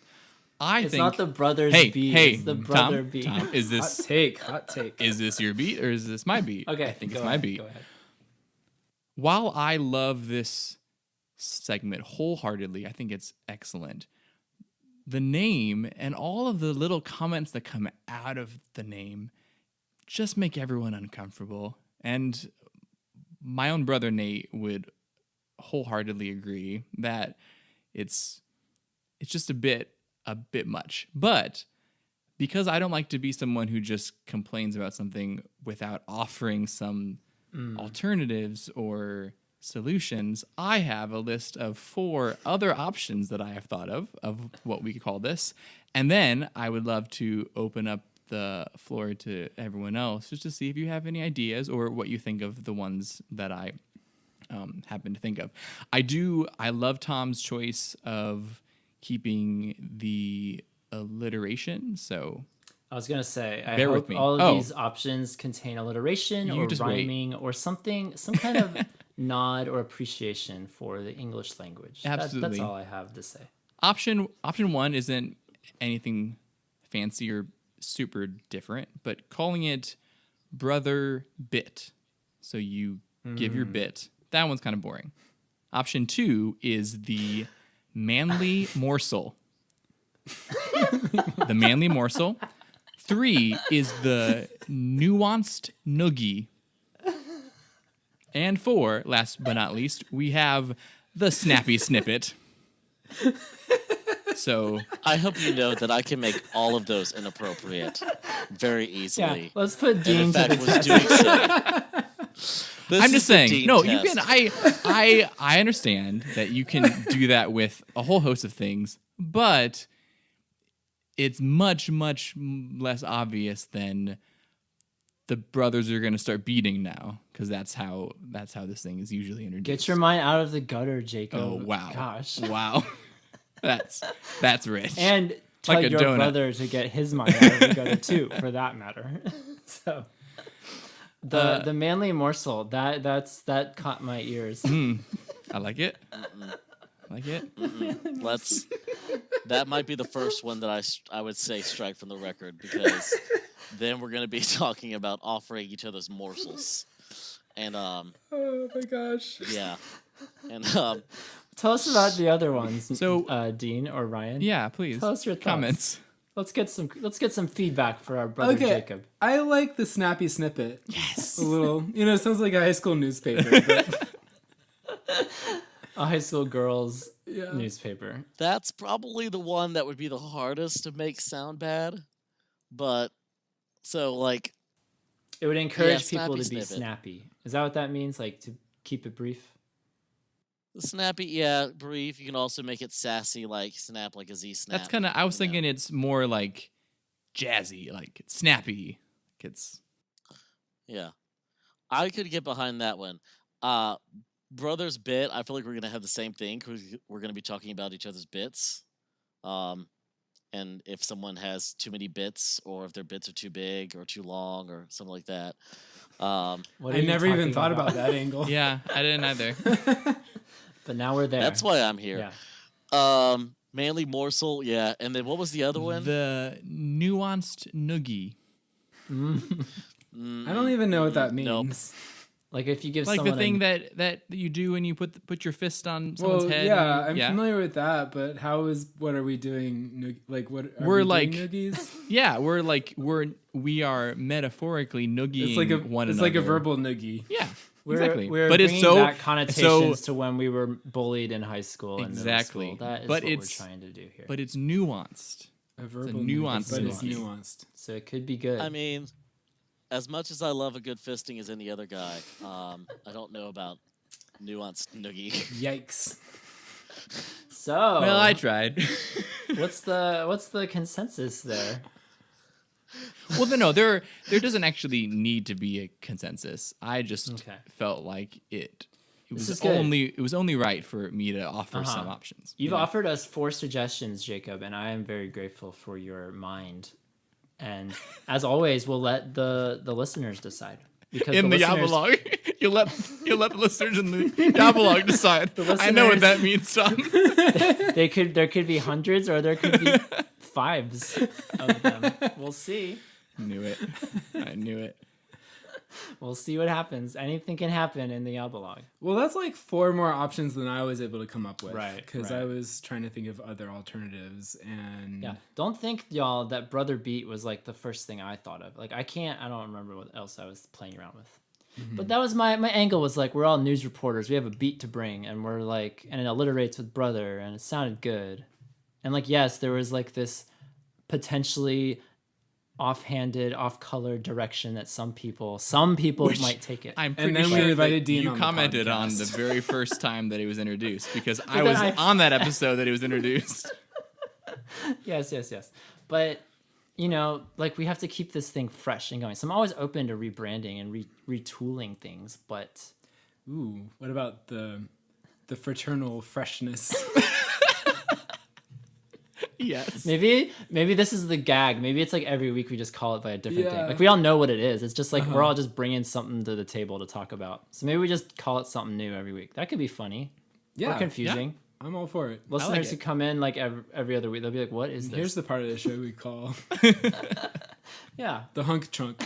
S2: It's not the brother's
S4: Hey,
S2: beat.
S4: hey,
S2: It's the brother
S4: Tom,
S2: beat.
S4: Tom, is
S3: Hot
S4: this
S3: take.
S4: is this your beat or is this my beat?
S2: Okay,
S4: I think
S2: go
S4: it's my
S2: ahead,
S4: beat.
S2: Go ahead.
S4: While I love this segment wholeheartedly, I think it's excellent. The name and all of the little comments that come out of the name just make everyone uncomfortable. And my own brother Nate would wholeheartedly agree that it's just a bit much. But because I don't like to be someone who just complains about something without offering some alternatives or solutions, I have a list of 4 other options that I have thought of what we could call this. And then I would love to open up the floor to everyone else just to see if you have any ideas or what you think of the ones that I happen to think of. I love Tom's choice of keeping the alliteration. So
S2: I was gonna say, I
S4: Bear with
S2: hope
S4: me.
S2: all of
S4: Oh.
S2: these options contain alliteration
S4: You
S2: or
S4: just wait.
S2: rhyming or something, some kind of nod or appreciation for the English language. That's
S4: Absolutely.
S2: all I have to say.
S4: option 1 isn't anything fancy or super different, but calling it brother bit. So you give your bit. That one's kind of boring. Option 2 is the manly morsel. The manly morsel. 3 is the nuanced noogie. And 4, last but not least, we have the snappy snippet. So
S5: I hope you know that I can make all of those inappropriate very
S2: Yeah,
S5: easily.
S2: let's put
S5: And
S2: Dean
S5: in
S2: to
S5: fact,
S2: the
S5: was
S2: test.
S5: doing so. This
S4: I'm
S5: is
S4: just
S5: the
S4: saying.
S5: Dean
S4: No,
S5: test.
S4: you can. I understand that you can do that with a whole host of things, but it's much less obvious than the brothers are going to start beating now, because that's how this thing is usually introduced.
S2: Get your mind out of the gutter, Jacob.
S4: Oh wow!
S2: Gosh.
S4: Wow, that's rich.
S2: And tell
S4: Like a
S2: your
S4: donut.
S2: brother to get his mind out of the gutter too, for that matter. So the manly morsel that caught my ears.
S4: I like it. Like it?
S5: Let's. That might be the first one that I would say strike from the record, because then we're gonna be talking about offering each other's morsels, and
S3: Oh my gosh.
S5: yeah, and
S2: Tell us about the other ones.
S4: So-
S2: Dean or Ryan.
S4: Yeah, please.
S2: Tell us your thoughts.
S4: comments.
S2: Let's get some feedback for our brother
S3: Okay.
S2: Jacob.
S3: I like the snappy snippet.
S4: Yes.
S3: A little, it sounds like a high school newspaper. But
S2: A high school girls
S3: yeah.
S2: newspaper.
S5: that's probably the one that would be the hardest to make sound bad. But so like,
S2: It would encourage
S5: Yeah,
S2: people to
S5: snappy
S2: be
S5: snippet.
S2: snappy. Is that what that means? Like to keep it brief?
S5: the snappy, yeah, brief. You can also make it sassy, like snap, like a Z snap.
S4: That's kind of, I was
S5: you know.
S4: thinking it's more like jazzy, like it's snappy. Like it's,
S5: Yeah, I could get behind that one. Brothers bit. I feel like we're gonna have the same thing, because we're gonna be talking about each other's bits. And if someone has too many bits, or if their bits are too big or too long, or something like that.
S2: What are
S3: I
S2: you
S3: never even
S2: talking
S3: thought about that angle.
S4: yeah, I didn't either.
S2: But now we're there.
S5: That's why I'm here.
S2: Yeah.
S5: Manly morsel, yeah. And then what was the other one?
S4: The nuanced noogie.
S3: I don't even know what that means.
S5: Nope.
S2: Like if you give
S4: Like the
S2: someone
S4: thing that you do when you put your fist on someone's
S3: Well,
S4: head.
S3: yeah,
S4: and
S3: I'm
S4: you-
S3: familiar with that, but what are we doing? Like, what are
S4: We're
S3: we
S4: like-
S3: doing noogies?
S4: Yeah, we are metaphorically noogieing
S3: It's like a
S4: one
S3: it's
S4: another.
S3: like a verbal noogie.
S4: Yeah,
S2: we're,
S4: exactly.
S2: We're
S4: but it's
S2: bringing
S4: so
S2: back connotations to when we were bullied in high school and
S4: Exactly.
S2: middle school. That is
S4: But
S2: what
S4: it's-
S2: we're trying to do here.
S4: but it's nuanced.
S3: A verbal
S4: nuanced
S3: noogie, but it's
S2: noogie.
S3: nuanced.
S2: So it could be good.
S5: I mean, as much as I love a good fisting as any other guy, I don't know about nuanced noogie.
S3: Yikes!
S2: so
S4: Well, I tried.
S2: what's the consensus there?
S4: Well, no, there doesn't actually need to be a consensus. I just
S2: Okay.
S4: felt like it
S2: This
S4: was
S2: is good.
S4: it was only right for me to offer some
S2: Uh-huh.
S4: options.
S2: You've
S4: you know?
S2: offered us 4 suggestions, Jacob, and I am very grateful for your mind. And as always, we'll let the listeners decide. Because
S4: in the
S2: listeners-
S4: Yabbalog. you let the listeners in the Yabbalog decide. I know what that means, Tom.
S2: there could be hundreds or there could be 5s of them. We'll see.
S4: Knew it. I knew it.
S2: We'll see what happens. Anything can happen in the Yabbalog.
S3: Well, that's like 4 more options than I was able to come up with.
S2: Right,
S3: Because
S2: right.
S3: I was trying to think of other alternatives, and
S2: Yeah. Don't think, y'all, that Brother Beat was like the first thing I thought of. Like I don't remember what else I was playing around with. But that was my angle was like, we're all news reporters. We have a beat to bring, and we're like, and it alliterates with brother, and it sounded good. And like, yes, there was like this potentially offhanded, off-color direction that some people might take it.
S4: I'm
S3: And
S4: pretty
S3: then we
S4: sure
S3: invited
S4: that
S3: Dean
S4: you
S3: on the
S4: commented on the
S3: podcast.
S4: very first time that it was introduced, because I
S2: then
S4: was
S2: I-
S4: on that episode that it was introduced.
S2: Yes. But like we have to keep this thing fresh and going. So I'm always open to rebranding and retooling things, but
S3: ooh, what about the fraternal freshness?
S4: Yes.
S2: maybe this is the gag. Maybe it's like every week we just call it by a different thing.
S3: Yeah.
S2: Like we all know what it is. It's just like we're all just bringing something to the table to talk about. So maybe we just call it something new every week. That could be funny
S3: Yeah,
S2: or confusing.
S3: I'm all for it.
S2: Listeners
S4: it.
S2: who come in like every other week, they'll be like, "What is this?"
S3: Here's the part of the show we call
S2: Yeah,
S3: the hunk trunk.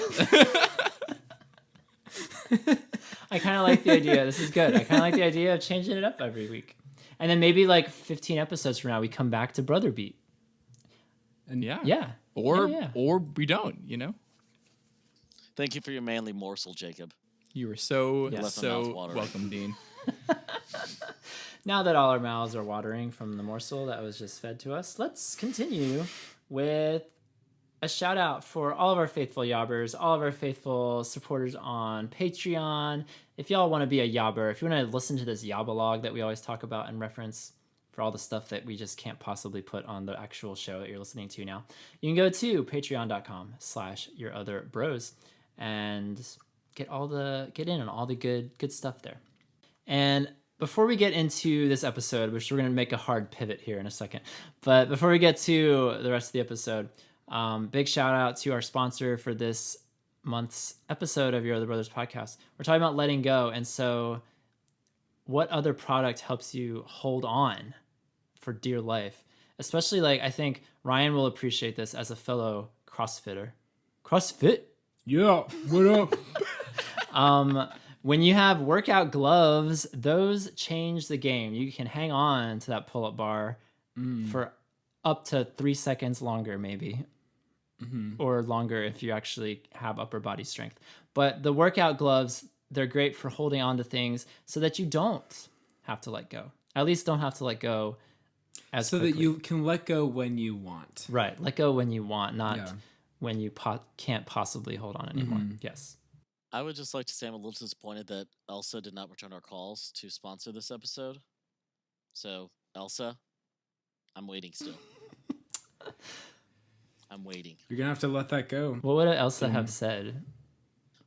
S2: I kind of like the idea. This is good. I kind of like the idea of changing it up every week. And then maybe like 15 episodes from now, we come back to Brother Beat.
S3: And
S4: Yeah.
S2: Yeah.
S4: Or
S2: Yeah.
S4: or we don't, you know?
S5: Thank you for your manly morsel, Jacob.
S4: You were so
S2: Yeah.
S5: Left my mouth
S4: so
S5: watering.
S4: welcome, Dean.
S2: Now that all our mouths are watering from the morsel that was just fed to us, let's continue with a shout out for all of our faithful yobbers, all of our faithful supporters on Patreon. If y'all want to be a yobber, if you want to listen to this yobbalog that we always talk about and reference for all the stuff that we just can't possibly put on the actual show that you're listening to now, you can go to patreon.com/yourotherbros and get in on all the good stuff there. And before we get into this episode, which we're going to make a hard pivot here in a second, but before we get to the rest of the episode, big shout out to our sponsor for this month's episode of Your Other Brothers podcast. We're talking about letting go. And so what other product helps you hold on for dear life? Especially, like, I think Ryan will appreciate this as a fellow CrossFitter. CrossFit?
S3: Yeah, what up?
S2: When you have workout gloves, those change the game. You can hang on to that pull-up bar for up to 3 seconds longer, maybe. Or longer if you actually have upper body strength. But the workout gloves, they're great for holding on to things so that you don't have to let go. At least don't have to let go as
S3: So
S2: quickly.
S3: that you can let go when you want.
S2: Right. Let go when you want, not
S3: Yeah.
S2: when you can't possibly hold on anymore. Yes.
S5: I would just like to say I'm a little disappointed that Elsa did not return our calls to sponsor this episode. So, Elsa, I'm waiting still. I'm waiting.
S3: You're going to have to let that go.
S2: What would Elsa have said?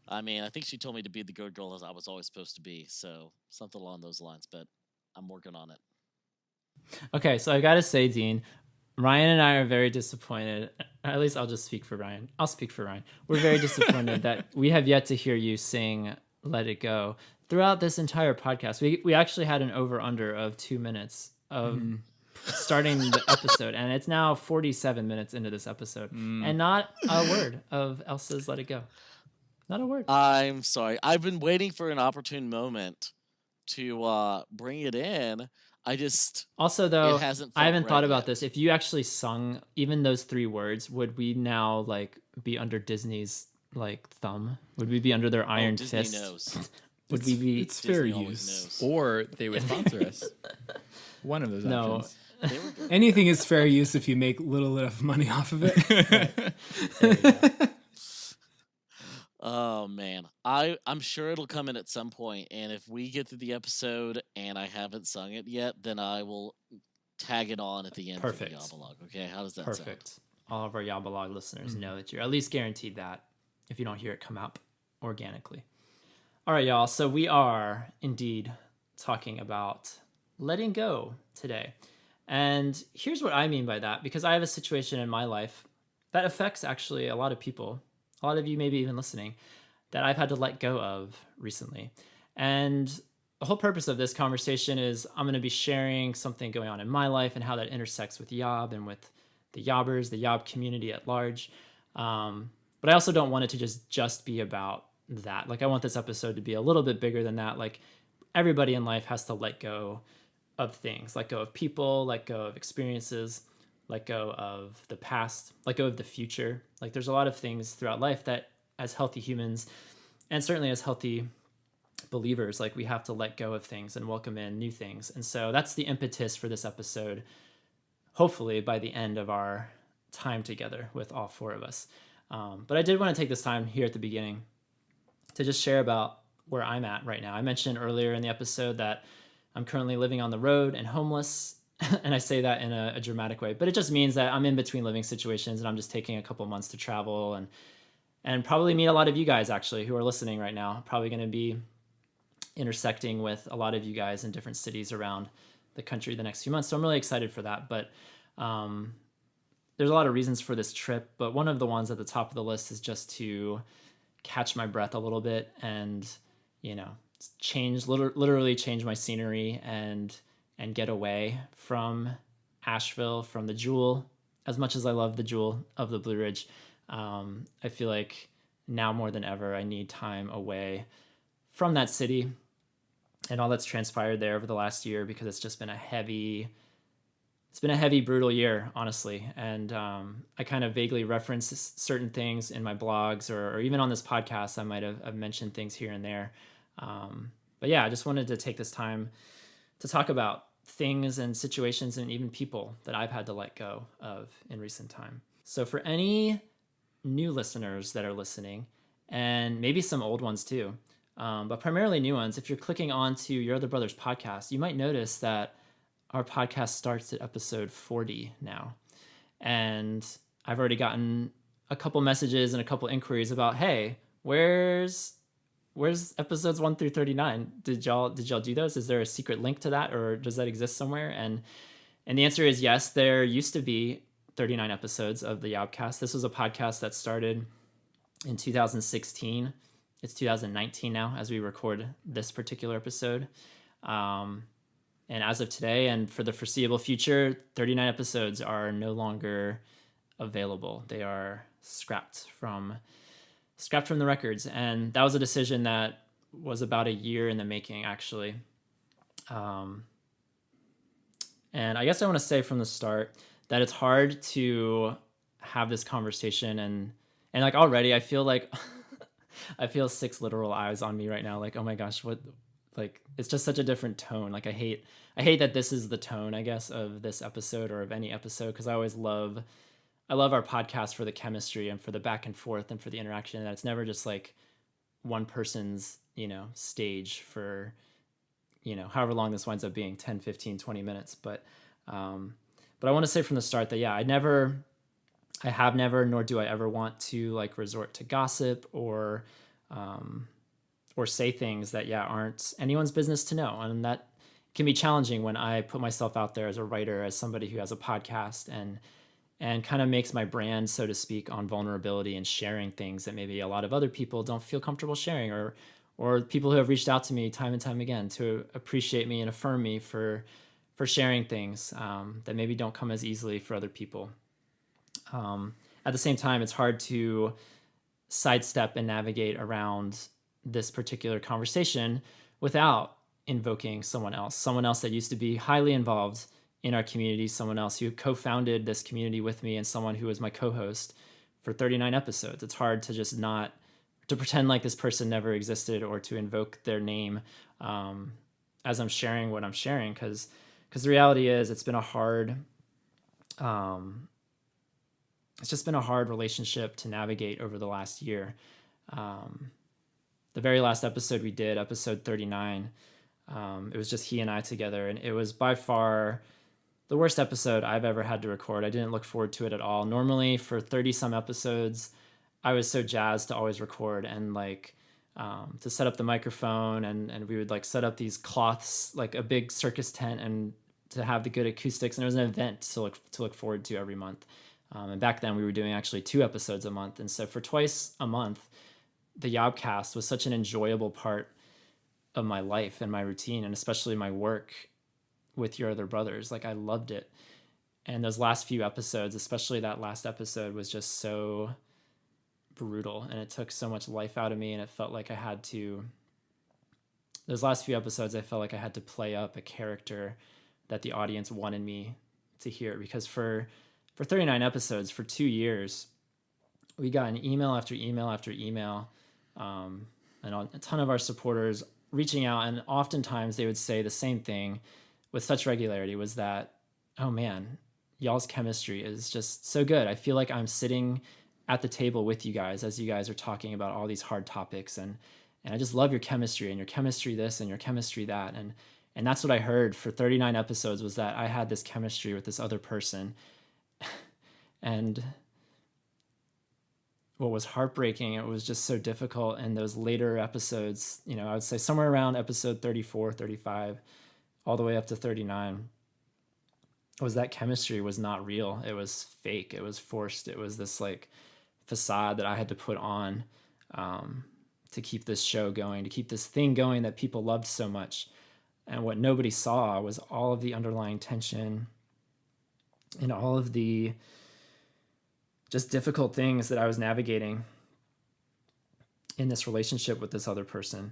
S5: I mean, I think she told me to be the good girl as I was always supposed to be. So, something along those lines, but I'm working on it.
S2: Okay, so I gotta say, Dean, Ryan and I are very disappointed. At least I'll just speak for Ryan. I'll speak for Ryan. We're very disappointed that we have yet to hear you sing Let It Go. Throughout this entire podcast, we actually had an over-under of 2 minutes of starting the episode, and it's now 47 minutes into this episode, and not a word of Elsa's Let It Go. Not a word.
S5: I'm sorry. I've been waiting for an opportune moment to bring it in.
S2: Also, though,
S5: it hasn't
S2: I haven't
S5: felt
S2: thought
S5: right
S2: about
S5: yet.
S2: this. If you actually sung even those 3 words, would we now like be under Disney's like thumb? Would we be under their iron
S5: Disney
S2: fist?
S5: knows.
S2: Would we be?
S3: It's fair
S5: Disney always
S3: use.
S5: knows.
S4: Or they would sponsor us. One of those
S2: No.
S4: options.
S5: They were good.
S3: Anything is fair use if you make little enough money off of it.
S5: Oh man, I'm sure it'll come in at some point, and if we get through the episode and I haven't sung it yet, then I will tag it on at the end
S2: Perfect.
S5: of the Yobbalog. Okay, how does that sound?
S2: Perfect. All of our YOBBERS listeners know that you're at least guaranteed that if you don't hear it come out organically. All right, y'all. So we are indeed talking about letting go today. And here's what I mean by that, because I have a situation in my life that affects actually a lot of people, a lot of you maybe even listening, that I've had to let go of recently. And the whole purpose of this conversation is I'm going to be sharing something going on in my life and how that intersects with Yob and with the Yobbers, the Yob community at large. But I also don't want it to just be about that. Like, I want this episode to be a little bit bigger than that. Like, everybody in life has to let go of things, let go of people, let go of experiences, let go of the past, let go of the future. Like, there's a lot of things throughout life that as healthy humans, and certainly as healthy believers, like, we have to let go of things and welcome in new things. And so that's the impetus for this episode, hopefully by the end of our time together with all 4 of us. But I did want to take this time here at the beginning to just share about where I'm at right now. I mentioned earlier in the episode that I'm currently living on the road and homeless. And I say that in a dramatic way, but it just means that I'm in between living situations and I'm just taking a couple months to travel and probably meet a lot of you guys actually who are listening right now. Probably going to be intersecting with a lot of you guys in different cities around the country the next few months. So I'm really excited for that. But there's a lot of reasons for this trip, but one of the ones at the top of the list is just to catch my breath a little bit and, literally change my scenery and get away from Asheville, from the Jewel. As much as I love the Jewel of the Blue Ridge, I feel like now more than ever, I need time away from that city and all that's transpired there over the last year, because it's just been a heavy, brutal year, honestly. And I kind of vaguely reference certain things in my blogs or even on this podcast. I might have mentioned things here and there. But yeah, I just wanted to take this time to talk about things and situations and even people that I've had to let go of in recent time. So for any new listeners that are listening, and maybe some old ones too, but primarily new ones, if you're clicking onto Your Other Brothers podcast, you might notice that our podcast starts at episode 40 now. And I've already gotten a couple messages and a couple inquiries about, hey, where's episodes 1 through 39? Did y'all do those? Is there a secret link to that, or does that exist somewhere? And the answer is yes. There used to be 39 episodes of the YOBcast. This was a podcast that started in 2016. It's 2019 now as we record this particular episode. And as of today and for the foreseeable future, 39 episodes are no longer available. They are scrapped from the records. And that was a decision that was about a year in the making, actually. And I guess I want to say from the start that it's hard to have this conversation, and like already I feel like I feel 6 literal eyes on me right now. Like, oh my gosh, what, like, it's just such a different tone. Like I hate that this is the tone, I guess, of this episode or of any episode, because I love our podcast for the chemistry and for the back and forth and for the interaction. That it's never just like one person's, stage for, however long this winds up being, 10, 15, 20 minutes. But I want to say from the start that, yeah, I have never, nor do I ever want to like resort to gossip or say things that, aren't anyone's business to know. And that can be challenging when I put myself out there as a writer, as somebody who has a podcast and kind of makes my brand, so to speak, on vulnerability and sharing things that maybe a lot of other people don't feel comfortable sharing, or people who have reached out to me time and time again to appreciate me and affirm me for sharing things that maybe don't come as easily for other people. At the same time, it's hard to sidestep and navigate around this particular conversation without invoking someone else that used to be highly involved in our community, someone else who co-founded this community with me, and someone who was my co-host for 39 episodes. It's hard to just not to pretend like this person never existed or to invoke their name as I'm sharing what I'm sharing, because the reality is it's been a hard relationship to navigate over the last year. The very last episode we did, episode 39, it was just he and I together, and it was by far the worst episode I've ever had to record. I didn't look forward to it at all. Normally for 30 some episodes, I was so jazzed to always record and like to set up the microphone, and we would like set up these cloths, like a big circus tent, and to have the good acoustics. And it was an event to look forward to every month. And back then we were doing actually 2 episodes a month. And so for twice a month, the YOBcast was such an enjoyable part of my life and my routine, and especially my work with Your Other Brothers. Like I loved it. And those last few episodes, especially that last episode, was just so brutal, and it took so much life out of me, and it felt like those last few episodes, I felt like I had to play up a character that the audience wanted me to hear, because for 39 episodes, for 2 years, we got an email after email after email, and a ton of our supporters reaching out, and oftentimes they would say the same thing with such regularity, was that, oh man, y'all's chemistry is just so good. I feel like I'm sitting at the table with you guys as you guys are talking about all these hard topics, and I just love your chemistry, and your chemistry this and your chemistry that, and that's what I heard for 39 episodes, was that I had this chemistry with this other person. And what was heartbreaking, it was just so difficult in those later episodes, I would say somewhere around episode 34, 35, all the way up to 39, was that chemistry was not real. It was fake. It was forced. It was this like facade that I had to put on to keep this show going, to keep this thing going that people loved so much. And what nobody saw was all of the underlying tension and all of the just difficult things that I was navigating in this relationship with this other person.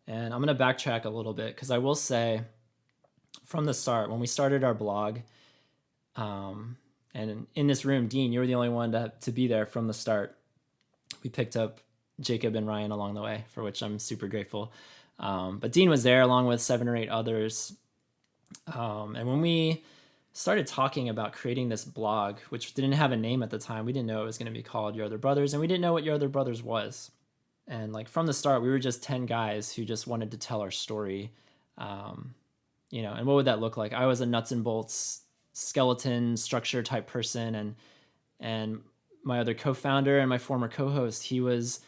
S2: And I'm going to backtrack a little bit, because I will say from the start, when we started our blog, and in this room, Dean, you were the only one to be there from the start. We picked up Jacob and Ryan along the way, for which I'm super grateful. But Dean was there along with 7 or 8 others. And when we started talking about creating this blog, which didn't have a name at the time, we didn't know it was going to be called Your Other Brothers, and we didn't know what Your Other Brothers was. And like from the start, we were just 10 guys who just wanted to tell our story. And what would that look like? I was a nuts and bolts skeleton structure type person, and my other co-founder and my former co-host, he was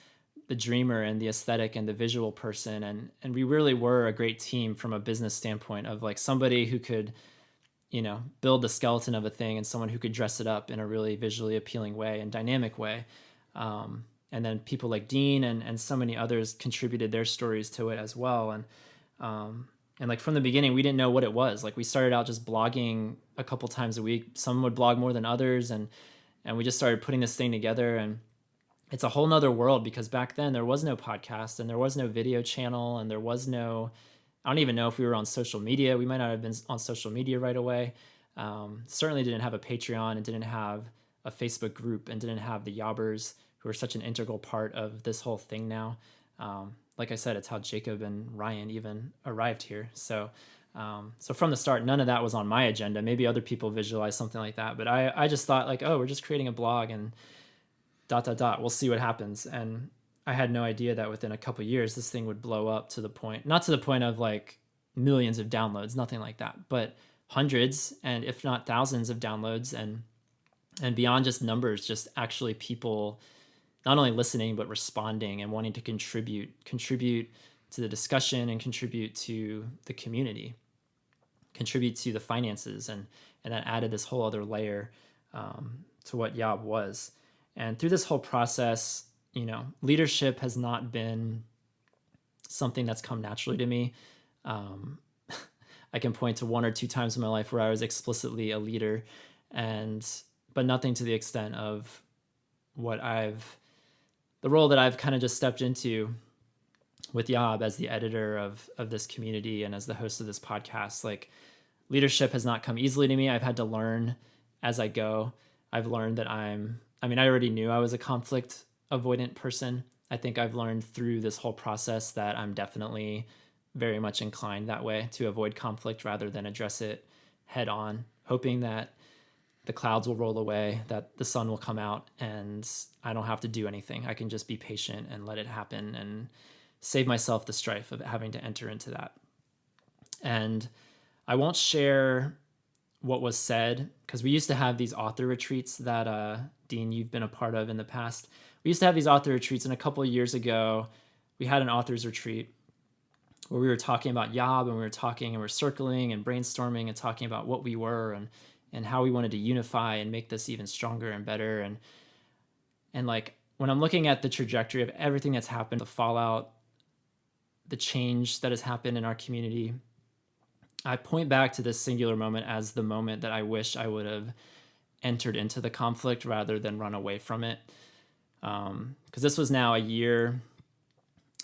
S2: the dreamer and the aesthetic and the visual person, and we really were a great team from a business standpoint, of like somebody who could build the skeleton of a thing, and someone who could dress it up in a really visually appealing way and dynamic way. And then people like Dean and so many others contributed their stories to it as well. And And like from the beginning, we didn't know what it was. Like we started out just blogging a couple times a week. Some would blog more than others, and we just started putting this thing together. And it's a whole nother world, because back then there was no podcast and there was no video channel and there was no, I don't even know if we were on social media. We might not have been on social media right away. Certainly didn't have a Patreon and didn't have a Facebook group and didn't have the YOBBERS, who are such an integral part of this whole thing now. Like I said, it's how Jacob and Ryan even arrived here. So from the start, none of that was on my agenda. Maybe other people visualize something like that, but I just thought like, oh, we're just creating a blog and ... We'll see what happens. And I had no idea that within a couple of years, this thing would blow up to the point, not to the point of like millions of downloads, nothing like that, but hundreds and if not thousands of downloads, and beyond just numbers, just actually people not only listening, but responding and wanting to contribute to the discussion and contribute to the community, contribute to the finances. And that added this whole other layer to what Yob was. And through this whole process, leadership has not been something that's come naturally to me. I can point to 1 or 2 times in my life where I was explicitly a leader, but nothing to the extent of the role that I've kind of just stepped into with Yob as the editor of this community and as the host of this podcast. Like, leadership has not come easily to me. I've had to learn as I go. I've learned that I already knew I was a conflict avoidant person. I think I've learned through this whole process that I'm definitely very much inclined that way, to avoid conflict rather than address it head on, hoping that the clouds will roll away, that the sun will come out, and I don't have to do anything. I can just be patient and let it happen and save myself the strife of having to enter into that. And I won't share what was said, because we used to have these author retreats that Dean, you've been a part of in the past. We used to have these author retreats, and a couple of years ago we had an author's retreat where we were talking about Yob, and we were talking and we're circling and brainstorming and talking about what we were and how we wanted to unify and make this even stronger and better. And like, when I'm looking at the trajectory of everything that's happened, the fallout, the change that has happened in our community, I point back to this singular moment as the moment that I wish I would have entered into the conflict rather than run away from it. Because this was now a year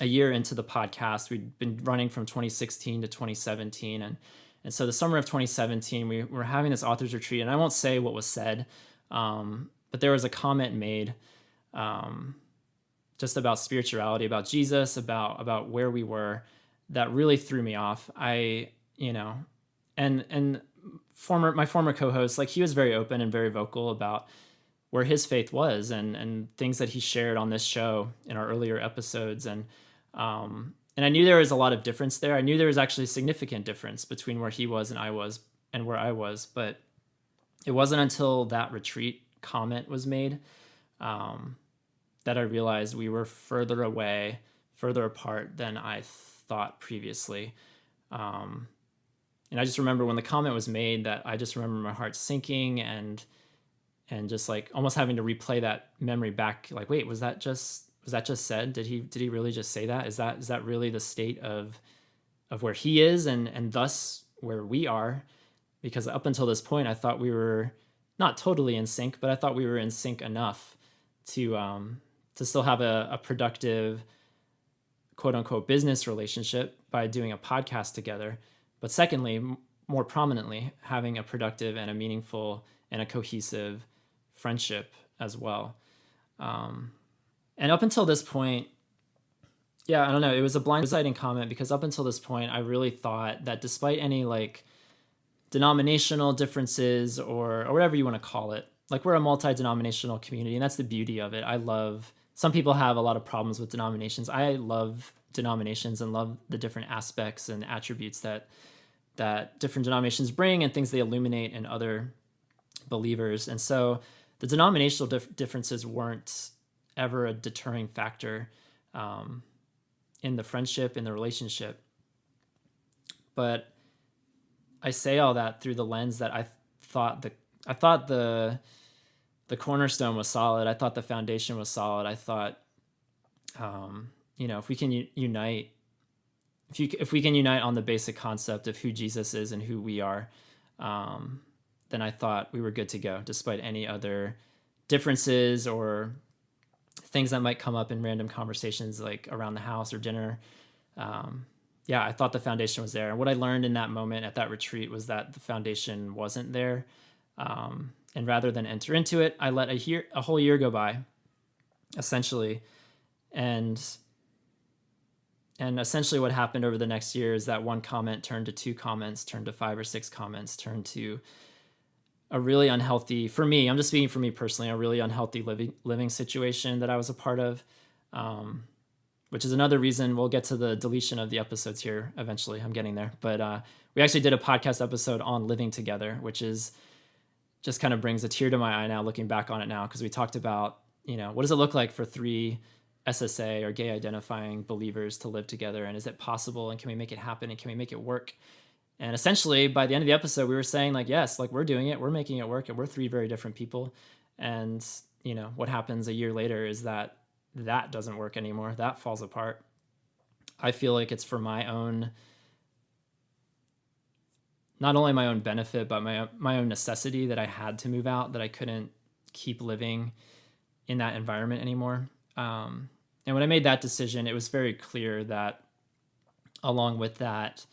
S2: into the podcast. We'd been running from 2016 to 2017. And so the summer of 2017, we were having this author's retreat, and I won't say what was said, but there was a comment made just about spirituality, about Jesus, about where we were, that really threw me off. And my former co-host, like, he was very open and very vocal about where his faith was and things that he shared on this show in our earlier episodes. And I knew there was a lot of difference there. I knew there was actually a significant difference between where he was and I was and where I was, but it wasn't until that retreat comment was made that I realized we were further away, further apart than I thought previously. And I just remember when the comment was made, that I just remember my heart sinking and just like almost having to replay that memory back. Like, wait, was that just said? Did he really just say that? Is that really the state of where he is and thus where we are? Because up until this point, I thought we were not totally in sync, but I thought we were in sync enough to still have a productive, quote unquote, business relationship by doing a podcast together. But secondly, more prominently, having a productive and a meaningful and a cohesive friendship as well. And up until this point, I don't know, it was a blindsiding comment, because up until this point, I really thought that despite any like denominational differences or whatever you want to call it, like, we're a multi-denominational community, and that's the beauty of it. Some people have a lot of problems with denominations. I love denominations and love the different aspects and attributes that different denominations bring and things they illuminate in other believers. And so the denominational differences weren't ever a deterring factor in the friendship, in the relationship. But I say all that through the lens that I thought the cornerstone was solid. I thought the foundation was solid. I thought, if we can unite if we can unite on the basic concept of who Jesus is and who we are, then I thought we were good to go, despite any other differences or things that might come up in random conversations like around the house or dinner. I thought the foundation was there. And what I learned in that moment at that retreat was that the foundation wasn't there. And rather than enter into it, I let a whole year go by, essentially. And essentially what happened over the next year is that one comment turned to 2 comments, turned to 5 or 6 comments, turned to a really unhealthy, for me, I'm just speaking for me personally, a really unhealthy living situation that I was a part of, which is another reason we'll get to the deletion of the episodes here eventually. I'm getting there. But we actually did a podcast episode on living together, which is just kind of brings a tear to my eye now, looking back on it now, because we talked about, what does it look like for 3 SSA or gay identifying believers to live together? And is it possible? And can we make it happen? And can we make it work? And essentially by the end of the episode, we were saying like, yes, like we're doing it, we're making it work, and we're 3 very different people. And, what happens a year later is that doesn't work anymore. That falls apart. I feel like it's for my own, not only my own benefit, but my own necessity that I had to move out, that I couldn't keep living in that environment anymore. And when I made that decision, it was very clear that along with that,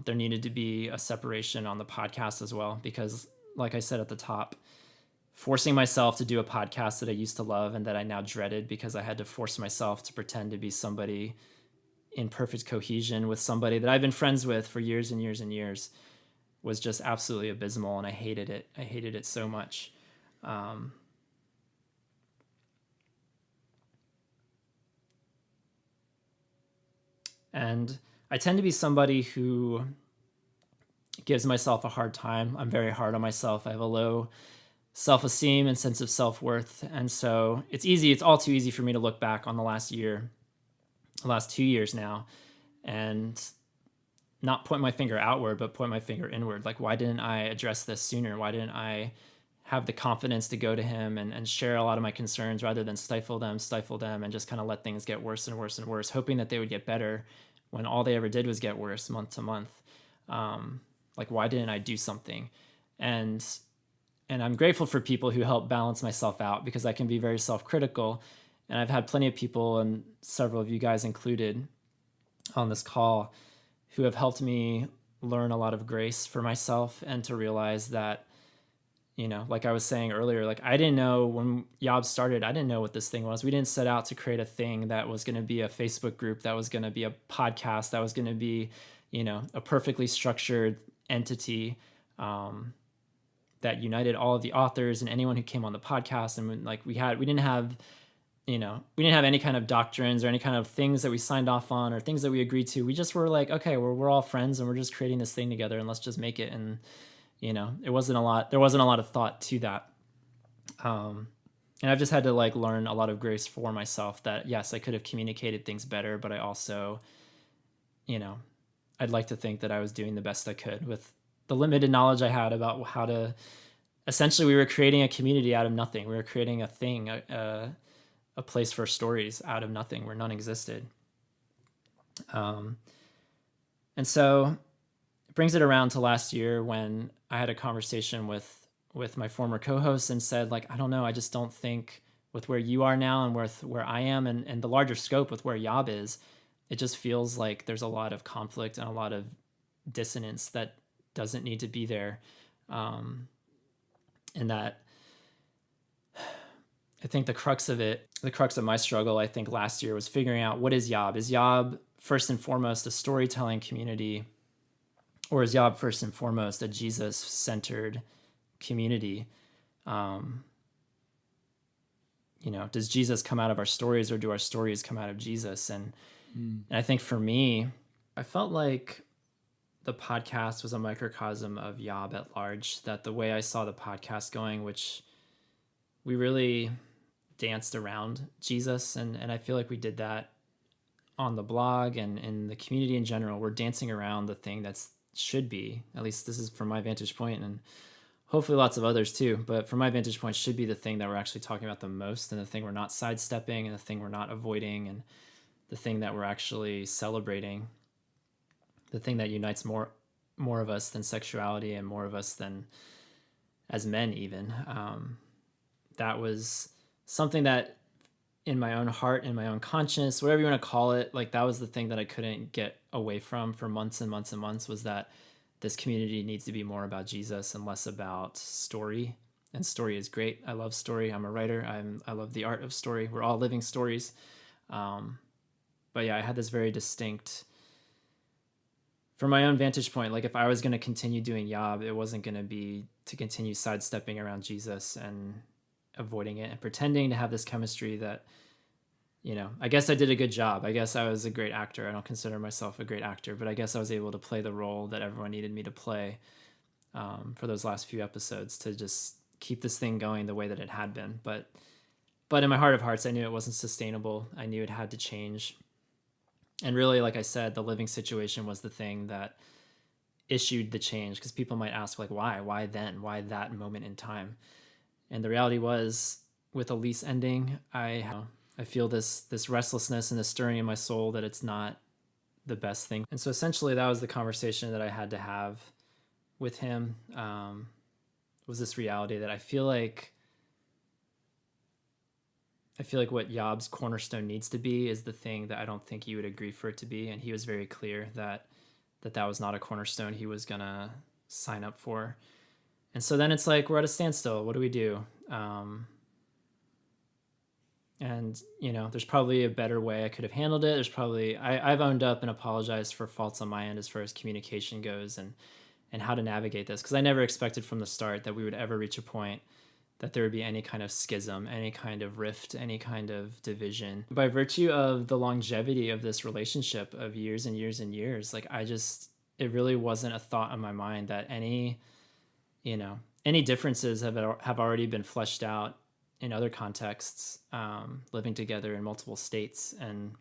S2: there needed to be a separation on the podcast as well, because like I said at the top, forcing myself to do a podcast that I used to love and that I now dreaded because I had to force myself to pretend to be somebody in perfect cohesion with somebody that I've been friends with for years and years and years was just absolutely abysmal. And I hated it. I hated it so much. And I tend to be somebody who gives myself a hard time. I'm very hard on myself. I have a low self-esteem and sense of self-worth. And so it's all too easy for me to look back on the last 2 years now, and not point my finger outward, but point my finger inward. Like, why didn't I address this sooner? Why didn't I have the confidence to go to him and share a lot of my concerns rather than stifle them and just kind of let things get worse and worse and worse, hoping that they would get better when all they ever did was get worse month to month. Like, why didn't I do something? And I'm grateful for people who help balance myself out, because I can be very self-critical. And I've had plenty of people, and several of you guys included on this call, who have helped me learn a lot of grace for myself and to realize that, like I was saying earlier, like I didn't know when YOBBERS started, I didn't know what this thing was. We didn't set out to create a thing that was going to be a Facebook group, that was going to be a podcast, that was going to be, a perfectly structured entity that united all of the authors and anyone who came on the podcast. And we didn't have any kind of doctrines or any kind of things that we signed off on or things that we agreed to. We just were like, okay, we're all friends and we're just creating this thing together, and let's just make it. And, there wasn't a lot of thought to that. And I've just had to learn a lot of grace for myself that, yes, I could have communicated things better, but I also, I'd like to think that I was doing the best I could with the limited knowledge I had about how to, essentially we were creating a community out of nothing. We were creating a thing, a place for stories out of nothing where none existed. And so it brings it around to last year when I had a conversation with my former co-host and said, I don't know, I just don't think with where you are now and where I am and the larger scope with where YOB is, it just feels like there's a lot of conflict and a lot of dissonance that doesn't need to be there. And that I think the crux of my struggle, I think last year, was figuring out, what is YOB? Is YOB first and foremost a storytelling community, or is YOB first and foremost a Jesus-centered community? Does Jesus come out of our stories, or do our stories come out of Jesus? And I think for me, I felt like the podcast was a microcosm of YOB at large, that the way I saw the podcast going, which we really danced around Jesus. And I feel like we did that on the blog and in the community in general. We're dancing around the thing that's should be, at least this is from my vantage point, and hopefully lots of others too, but from my vantage point, should be the thing that we're actually talking about the most, and the thing we're not sidestepping, and the thing we're not avoiding, and the thing that we're actually celebrating. the thing that unites more of us than sexuality and more of us than as men even. That was something that in my own heart, in my own conscience, whatever you want to call it, like that was the thing that I couldn't get away from for months and months and months, was that this community needs to be more about Jesus and less about story. And story is great. I love story. I'm a writer. I love the art of story. We're all living stories. But yeah, I had this very distinct, from my own vantage point, like if I was going to continue doing Yob, it wasn't going to be to continue sidestepping around Jesus and avoiding it and pretending to have this chemistry that, you know, I guess I did a good job. I guess I was a great actor. I don't consider myself a great actor, but I guess I was able to play the role that everyone needed me to play for those last few episodes to just keep this thing going the way that it had been. But in my heart of hearts, I knew it wasn't sustainable. I knew it had to change. And really, like I said, the living situation was the thing that issued the change, because people might ask, like, why then? Why that moment in time? And the reality was, with Elise ending, I feel this restlessness and this stirring in my soul that it's not the best thing. And so essentially that was the conversation that I had to have with him, was this reality that I feel like what Yob's cornerstone needs to be is the thing that I don't think you would agree for it to be. And he was very clear that was not a cornerstone he was going to sign up for. And so then it's like, we're at a standstill. What do we do? And, you know, there's probably a better way I could have handled it. There's probably, I've owned up and apologized for faults on my end as far as communication goes and how to navigate this. Because I never expected from the start that we would ever reach a point that there would be any kind of schism, any kind of rift, any kind of division. By virtue of the longevity of this relationship of years and years and years, like it really wasn't a thought in my mind that any differences have already been fleshed out in other contexts, living together in multiple states. And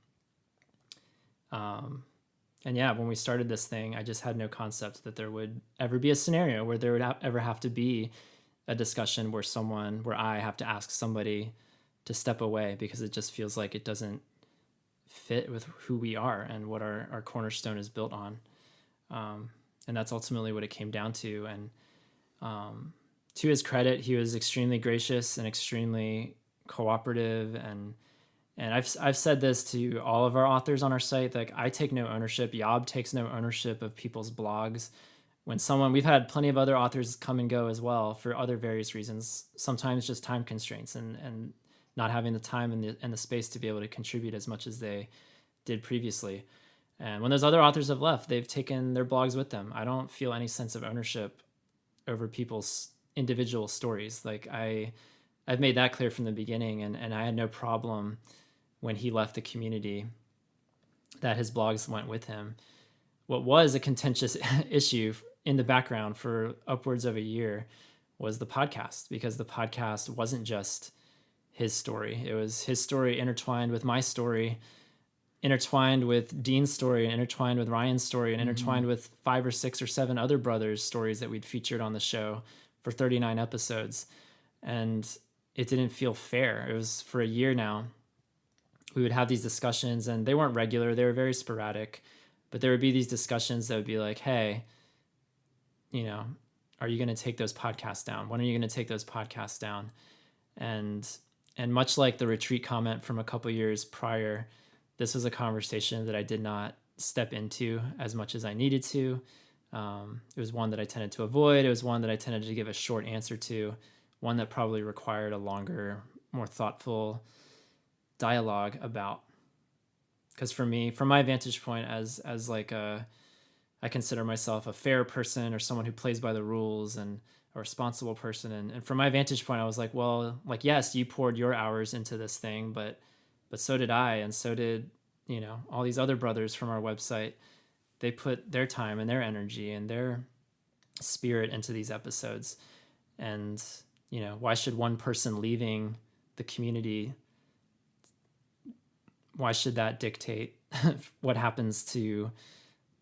S2: yeah, when we started this thing, I just had no concept that there would ever be a scenario where there would ever have to be a discussion where I have to ask somebody to step away, because it just feels like it doesn't fit with who we are and what our cornerstone is built on. And that's ultimately what it came down to. And to his credit, he was extremely gracious and extremely cooperative. And I've said this to all of our authors on our site, like I take no ownership. Yob takes no ownership of people's blogs. We've had plenty of other authors come and go as well for other various reasons, sometimes just time constraints and not having the time and the space to be able to contribute as much as they did previously. And when those other authors have left, they've taken their blogs with them. I don't feel any sense of ownership over people's individual stories. Like I've made that clear from the beginning, and I had no problem when he left the community that his blogs went with him. What was a contentious issue in the background for upwards of a year was the podcast, because the podcast wasn't just his story. It was his story intertwined with my story, intertwined with Dean's story, intertwined with Ryan's story, and intertwined with 5 or 6 or 7 other brothers' stories that we'd featured on the show for 39 episodes. And it didn't feel fair. It was for a year now. We would have these discussions, and they weren't regular. They were very sporadic, but there would be these discussions that would be like, hey, you know, are you going to take those podcasts down? When are you going to take those podcasts down? And much like the retreat comment from a couple years prior, this was a conversation that I did not step into as much as I needed to. It was one that I tended to avoid. It was one that I tended to give a short answer to, one that probably required a longer, more thoughtful dialogue about. Because for me, from my vantage point as like I consider myself a fair person or someone who plays by the rules and a responsible person. And from my vantage point, I was like, well, like, yes, you poured your hours into this thing, but so did I. And so did, you know, all these other brothers from our website. They put their time and their energy and their spirit into these episodes. And, you know, why should one person leaving the community, why should that dictate what happens to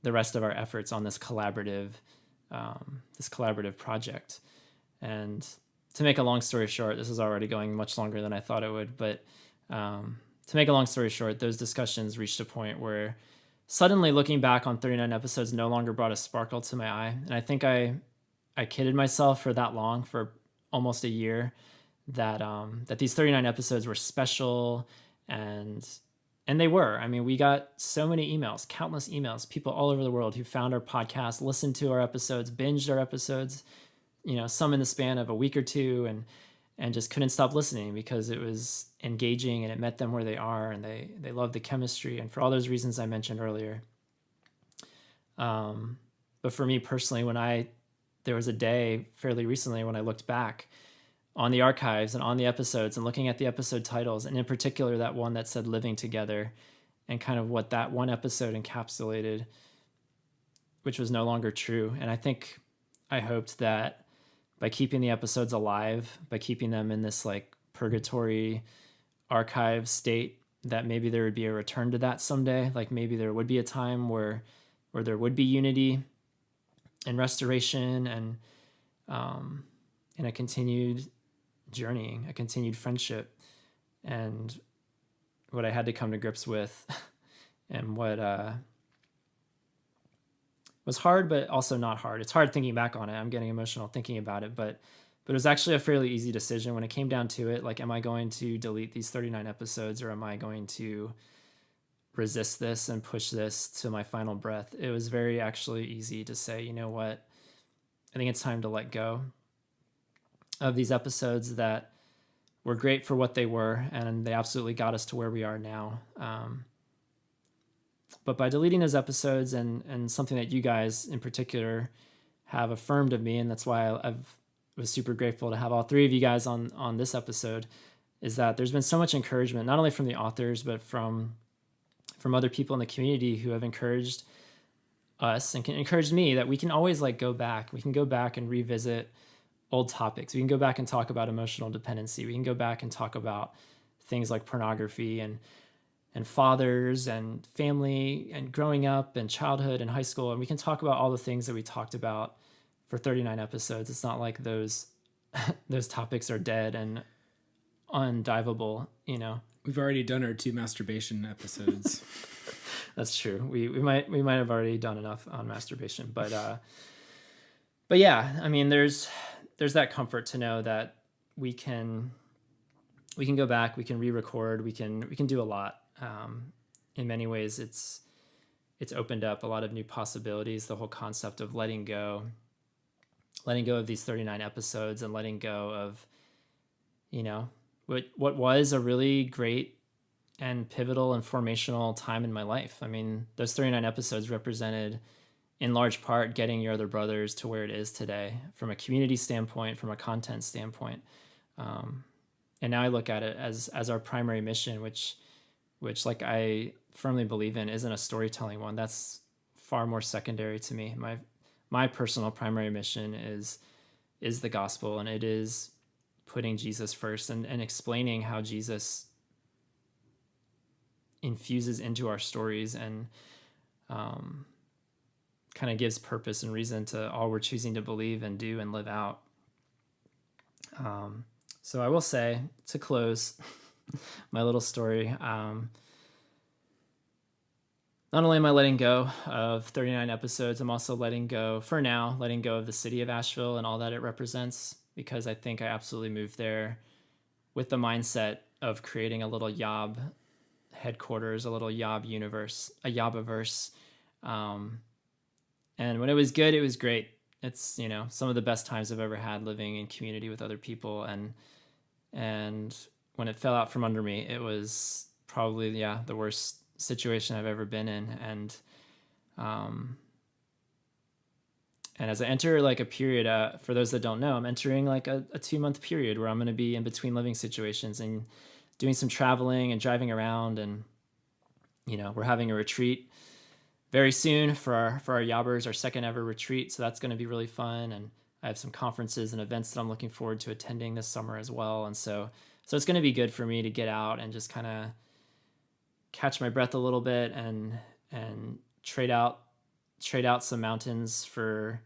S2: the rest of our efforts on this collaborative project? And to make a long story short, this is already going much longer than I thought it would, but to make a long story short, those discussions reached a point where suddenly looking back on 39 episodes no longer brought a sparkle to my eye. And I think I kidded myself for that long, for almost a year, that that these 39 episodes were special, and they were. I mean, we got so many emails, countless emails, people all over the world who found our podcast, listened to our episodes, binged our episodes, some in the span of a week or two, and just couldn't stop listening because it was engaging and it met them where they are, and they loved the chemistry, and for all those reasons I mentioned earlier. But for me personally, there was a day fairly recently when I looked back on the archives and on the episodes and looking at the episode titles, and in particular that one that said Living Together, and kind of what that one episode encapsulated, which was no longer true. And I hoped that by keeping the episodes alive, by keeping them in this like purgatory archive state, that maybe there would be a return to that someday. Like maybe there would be a time where there would be unity and restoration, and a continued journeying, a continued friendship. And what I had to come to grips with and what was hard, but also not hard. It's hard thinking back on it. I'm getting emotional thinking about it, but it was actually a fairly easy decision when it came down to it. Like, am I going to delete these 39 episodes, or am I going to resist this and push this to my final breath? It was very actually easy to say, you know what, I think it's time to let go of these episodes that were great for what they were, and they absolutely got us to where we are now. But by deleting those episodes, and something that you guys in particular have affirmed of me, and that's why I was super grateful to have all three of you guys on this episode, is that there's been so much encouragement, not only from the authors, but from other people in the community who have encouraged us and can encourage me that we can always go back. We can go back and revisit old topics. We can go back and talk about emotional dependency. We can go back and talk about things like pornography and fathers and family and growing up and childhood and high school. And we can talk about all the things that we talked about for 39 episodes. It's not like those topics are dead and undivable,
S3: We've already done our 2 masturbation episodes.
S2: That's true. We might have already done enough on masturbation, but yeah, I mean, there's that comfort to know that we can go back, we can re-record, we can do a lot. In many ways, it's opened up a lot of new possibilities. The whole concept of letting go of these 39 episodes, and letting go of, what was a really great and pivotal and formational time in my life. I mean, those 39 episodes represented, in large part, getting Your Other Brothers to where it is today, from a community standpoint, from a content standpoint. And now I look at it as our primary mission, which like I firmly believe in, isn't a storytelling one. That's far more secondary to me. My personal primary mission is the gospel, and it is putting Jesus first, and explaining how Jesus infuses into our stories and kind of gives purpose and reason to all we're choosing to believe and do and live out. So I will say, to close my little story, not only am I letting go of 39 episodes, I'm also letting go of the city of Asheville and all that it represents, because I think I absolutely moved there with the mindset of creating a little YOB headquarters, a little YOB universe, a YOBBERS. And when it was good, it was great. It's, some of the best times I've ever had living in community with other people. And when it fell out from under me, it was probably, the worst situation I've ever been in. And as I enter a period, for those that don't know, I'm entering a 2-month period where I'm going to be in between living situations and doing some traveling and driving around. And, we're having a retreat very soon for our YOBBERS, our second ever retreat. So that's going to be really fun. And I have some conferences and events that I'm looking forward to attending this summer as well. And so it's going to be good for me to get out and just kind of catch my breath a little bit and trade out some mountains for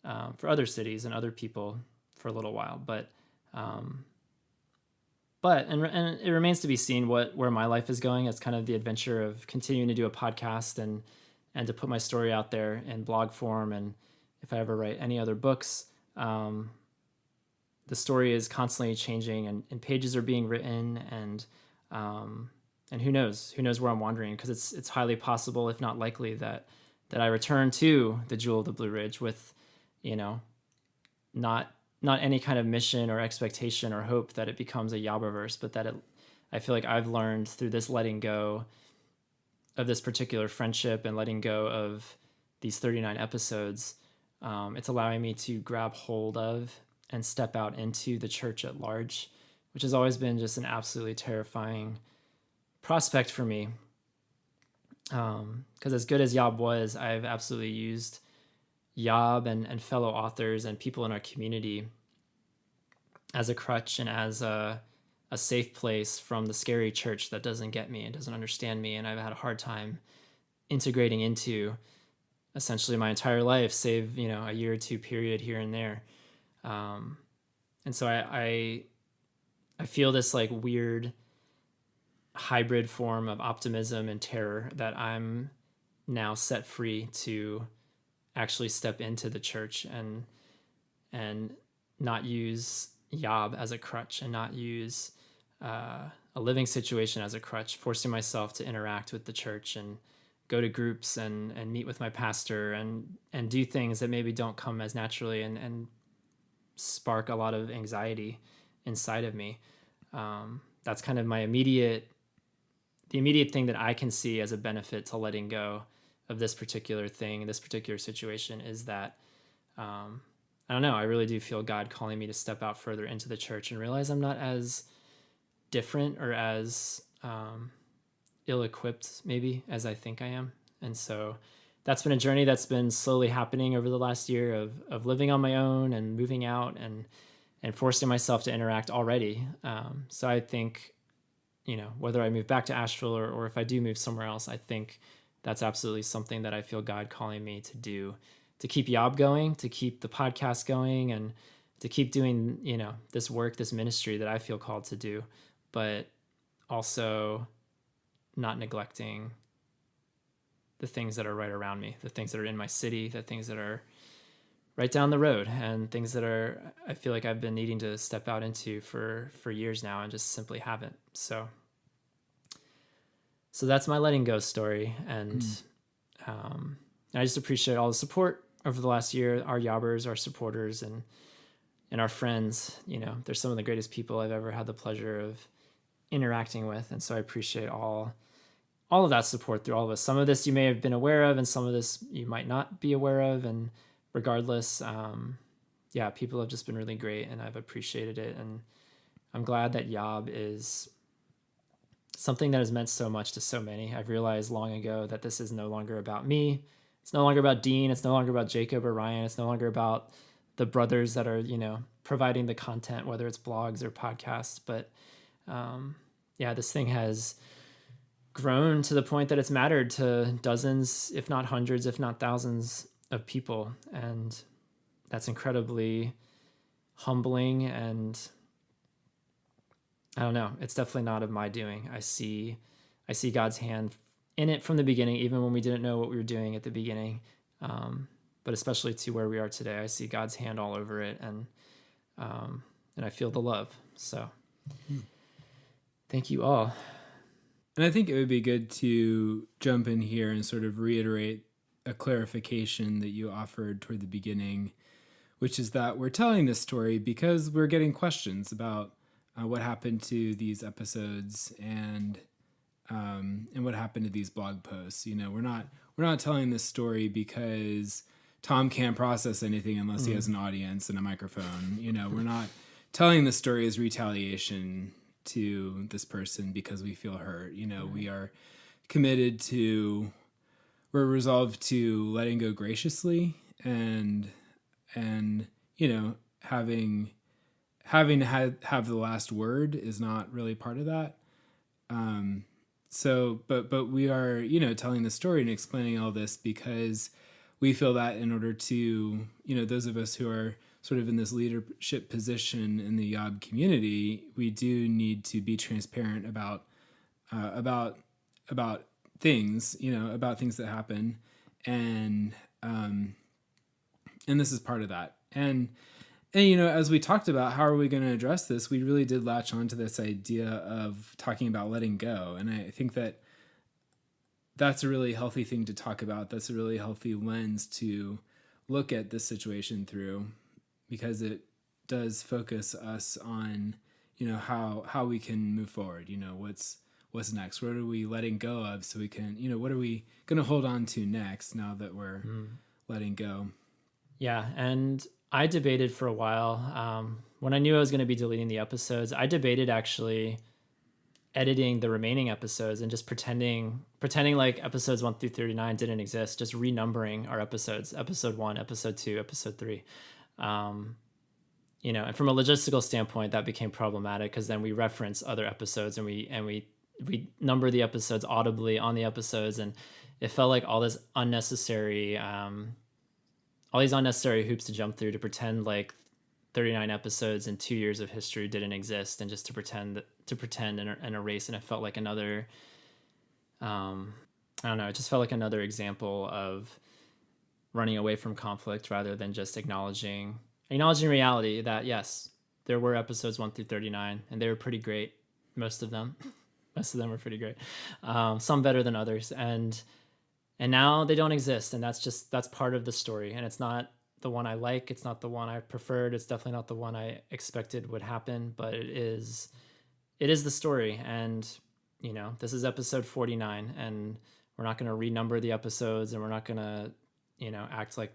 S2: other cities and other people for a little while. But it remains to be seen where my life is going. It's kind of the adventure of continuing to do a podcast and and to put my story out there in blog form. And if I ever write any other books, the story is constantly changing, and pages are being written, and who knows where I'm wandering, because it's highly possible, if not likely, that I return to the Jewel of the Blue Ridge with, not any kind of mission or expectation or hope that it becomes a YOBBERS, but that I feel like I've learned through this letting go of this particular friendship and letting go of these 39 episodes, it's allowing me to grab hold of and step out into the church at large, which has always been just an absolutely terrifying prospect for me. Because as good as Yob was, I've absolutely used Yob and fellow authors and people in our community as a crutch and as a safe place from the scary church that doesn't get me and doesn't understand me, and I've had a hard time integrating into essentially my entire life, save a year or two period here and there. And so I feel this like weird hybrid form of optimism and terror that I'm now set free to actually step into the church and not use Yob as a crutch, and not use a living situation as a crutch, forcing myself to interact with the church and go to groups and meet with my pastor and do things that maybe don't come as naturally and spark a lot of anxiety inside of me. That's kind of the immediate thing that I can see as a benefit to letting go of this particular thing, this particular situation, is that, I don't know, I really do feel God calling me to step out further into the church and realize I'm not as different or as ill-equipped maybe as I think I am. And so that's been a journey that's been slowly happening over the last year of living on my own and moving out and forcing myself to interact already. So I think, whether I move back to Asheville or if I do move somewhere else, I think that's absolutely something that I feel God calling me to do, to keep Yob going, to keep the podcast going, and to keep doing, this work, this ministry that I feel called to do, but also not neglecting the things that are right around me, the things that are in my city, the things that are right down the road, and things that I feel like I've been needing to step out into for years now and just simply haven't. So that's my letting go story. And I just appreciate all the support over the last year, our YOBBERS, our supporters, and our friends. They're some of the greatest people I've ever had the pleasure of interacting with. And so I appreciate all of that support through all of us. Some of this you may have been aware of, and some of this you might not be aware of. And regardless, people have just been really great, and I've appreciated it. And I'm glad that Yob is something that has meant so much to so many. I've realized long ago that this is no longer about me. It's no longer about Dean. It's no longer about Jacob or Ryan. It's no longer about the brothers that are, providing the content, whether it's blogs or podcasts. But this thing has grown to the point that it's mattered to dozens, if not hundreds, if not thousands of people. And that's incredibly humbling, and I don't know, it's definitely not of my doing. I see God's hand in it from the beginning, even when we didn't know what we were doing at the beginning. But especially to where we are today, I see God's hand all over it, and I feel the love. So thank you all.
S3: And I think it would be good to jump in here and sort of reiterate a clarification that you offered toward the beginning, which is that we're telling this story because we're getting questions about what happened to these episodes and what happened to these blog posts. We're not telling this story because Tom can't process anything unless he has an audience and a microphone. We're not telling the story as retaliation to this person because we feel hurt. We are committed to, we're resolved to letting go graciously and having to have the last word is not really part of that. But we are, telling the story and explaining all this because we feel that in order to, those of us who are sort of in this leadership position in the Yob community, we do need to be transparent about things, about things that happen. and this is part of that. And you know, as we talked about, how are we going to address this? We really did latch onto this idea of talking about letting go. And I think that that's a really healthy thing to talk about. That's a really healthy lens to look at this situation through, because it does focus us on, you know, how we can move forward. You know, what's next? What are we letting go of so we can, you know, what are we going to hold on to next now that we're letting go?
S2: Yeah, and I debated for a while. When I knew I was going to be deleting the episodes, I debated actually editing the remaining episodes and just pretending like episodes 1 through 39 didn't exist, just renumbering our episodes, episode 1, episode 2, episode 3. You know, and from a logistical standpoint, that became problematic because then we reference other episodes and we number the episodes audibly on the episodes, and it felt like all these unnecessary hoops to jump through to pretend like 39 episodes and 2 years of history didn't exist, and just to pretend and erase. And it felt like another, I don't know, it just felt like another example of running away from conflict rather than just acknowledging reality that yes, there were episodes 1 through 39 and they were pretty great. Most of them were pretty great. Some better than others. And now they don't exist. And that's part of the story. And it's not the one I like. It's not the one I preferred. It's definitely not the one I expected would happen, but it is the story. And, you know, this is episode 49, and we're not going to renumber the episodes, and we're not going to, you know, act like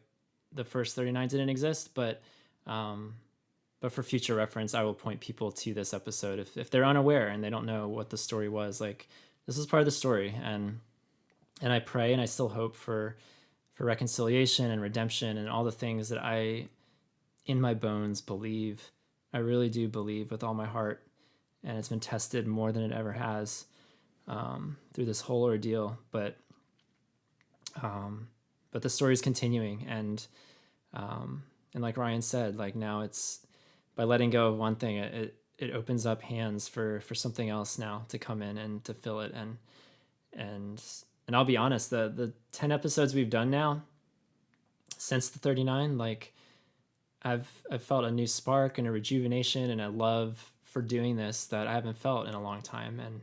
S2: the first 39 didn't exist. But for future reference, I will point people to this episode if they're unaware and they don't know what the story was. Like, this is part of the story. And I pray and I still hope for reconciliation and redemption and all the things that I, in my bones, believe. I really do believe with all my heart. And it's been tested more than it ever has through this whole ordeal. But the story is continuing. And like Ryan said, like now it's, by letting go of one thing, it opens up hands for something else now to come in and to fill it. And I'll be honest, the 10 episodes we've done now since the 39, like I've felt a new spark and a rejuvenation and a love for doing this that I haven't felt in a long time. And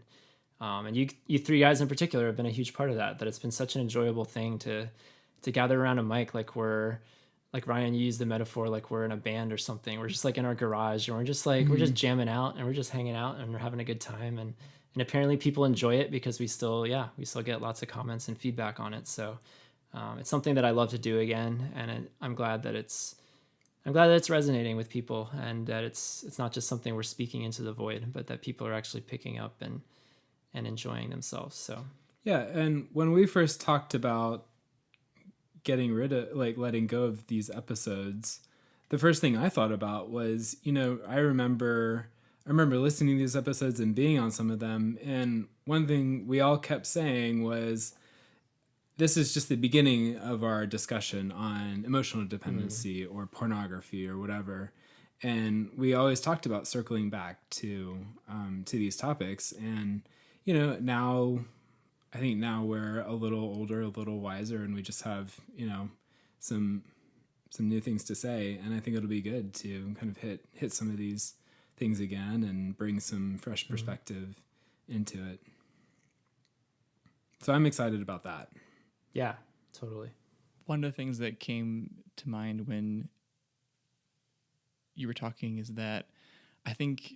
S2: you three guys in particular have been a huge part of that it's been such an enjoyable thing to gather around a mic. Like Ryan used the metaphor, like we're in a band or something. We're just like in our garage, and we're just like, we're just jamming out and we're just hanging out and we're having a good time. And apparently people enjoy it because we still get lots of comments and feedback on it. So it's something that I love to do again. And I'm glad that it's resonating with people, and that it's not just something we're speaking into the void, but that people are actually picking up and enjoying themselves. So
S3: yeah. And when we first talked about getting rid of, like, letting go of these episodes, the first thing I thought about was, you know, I remember listening to these episodes and being on some of them, and one thing we all kept saying was, this is just the beginning of our discussion on emotional dependency or pornography or whatever. And we always talked about circling back to these topics. And, you know, now we're a little older, a little wiser, and we just have, you know, some new things to say. And I think it'll be good to kind of hit some of these things again and bring some fresh perspective into it. So I'm excited about that.
S2: yeah, totally.
S4: One of the things that came to mind when you were talking is that I think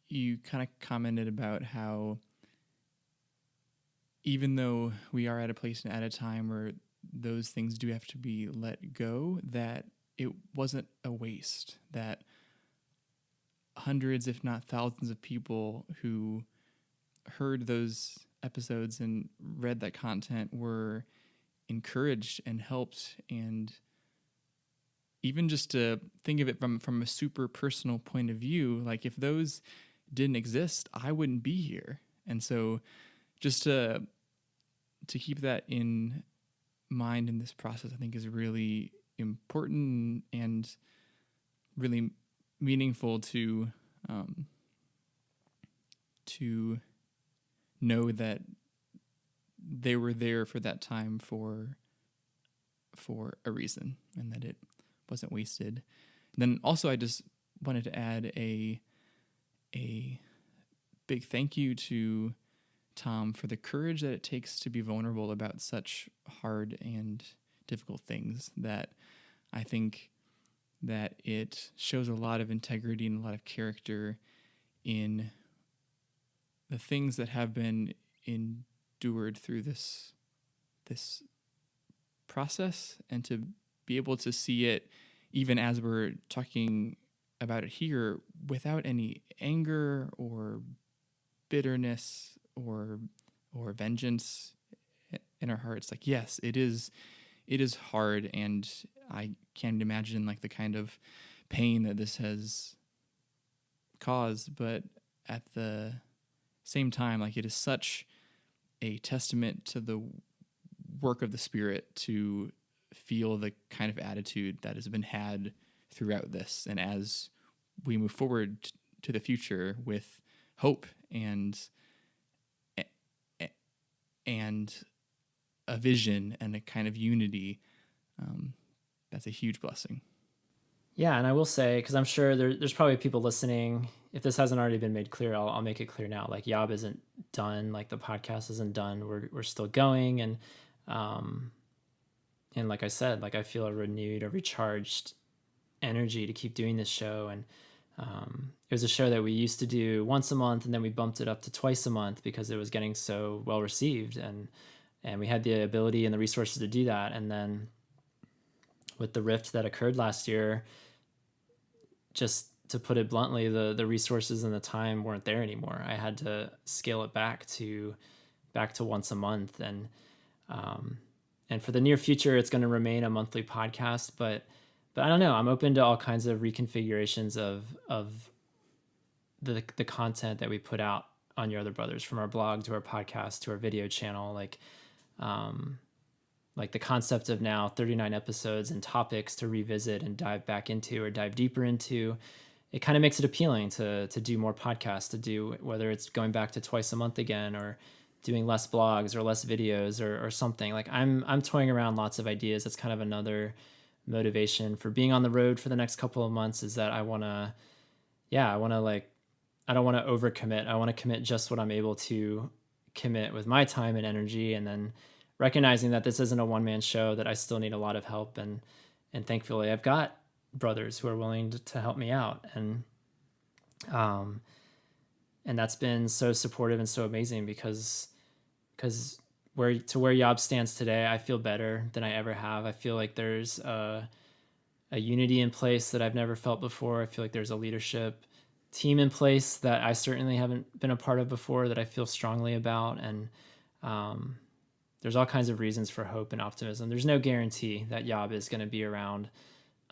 S4: you kind of commented about how even though we are at a place and at a time where those things do have to be let go, that it wasn't a waste, that hundreds, if not thousands of people who heard those episodes and read that content were encouraged and helped. And even just to think of it from a super personal point of view, like if those didn't exist, I wouldn't be here. And so just to keep that in mind in this process, I think is really important and really meaningful to know that they were there for that time for for a reason, and that it wasn't wasted. And then also, I just wanted to add a big thank you to Tom for the courage that it takes to be vulnerable about such hard and difficult things. That I think that it shows a lot of integrity and a lot of character in the things that have been endured through this process, and to be able to see it even as we're talking about it here without any anger or bitterness or vengeance in our hearts. Like, yes, it is hard, and I can't imagine like the kind of pain that this has caused, but at the same time, like, it is such a testament to the work of the Spirit to feel the kind of attitude that has been had throughout this, and as we move forward to the future with hope and a vision and a kind of unity, that's a huge blessing.
S2: Yeah, and I will say, because I'm sure there's probably people listening, if this hasn't already been made clear, I'll make it clear now. Like, Yob isn't done, like the podcast isn't done. We're still going, and like I said, like I feel a renewed, a recharged energy to keep doing this show. And it was a show that we used to do once a month, and then we bumped it up to twice a month because it was getting so well received, and we had the ability and the resources to do that. And then with the rift that occurred last year, just to put it bluntly, the resources and the time weren't there anymore. I had to scale it back to once a month, and for the near future, it's going to remain a monthly podcast. But I don't know. I'm open to all kinds of reconfigurations of the content that we put out on Your Other Brothers, from our blog to our podcast to our video channel. Like the concept of now 39 episodes and topics to revisit and dive back into or dive deeper into, it kind of makes it appealing to do more podcasts, to do, whether it's going back to twice a month again, or doing less blogs or less videos or something. Like, I'm toying around lots of ideas. That's kind of another motivation for being on the road for the next couple of months, is that I don't want to overcommit. I want to commit just what I'm able to commit with my time and energy, and then recognizing that this isn't a one-man show, that I still need a lot of help. And thankfully I've got brothers who are willing to help me out. And that's been so supportive and so amazing, because where Yob stands today, I feel better than I ever have. I feel like there's a unity in place that I've never felt before. I feel like there's a leadership team in place that I certainly haven't been a part of before, that I feel strongly about. And there's all kinds of reasons for hope and optimism. There's no guarantee that Yob is going to be around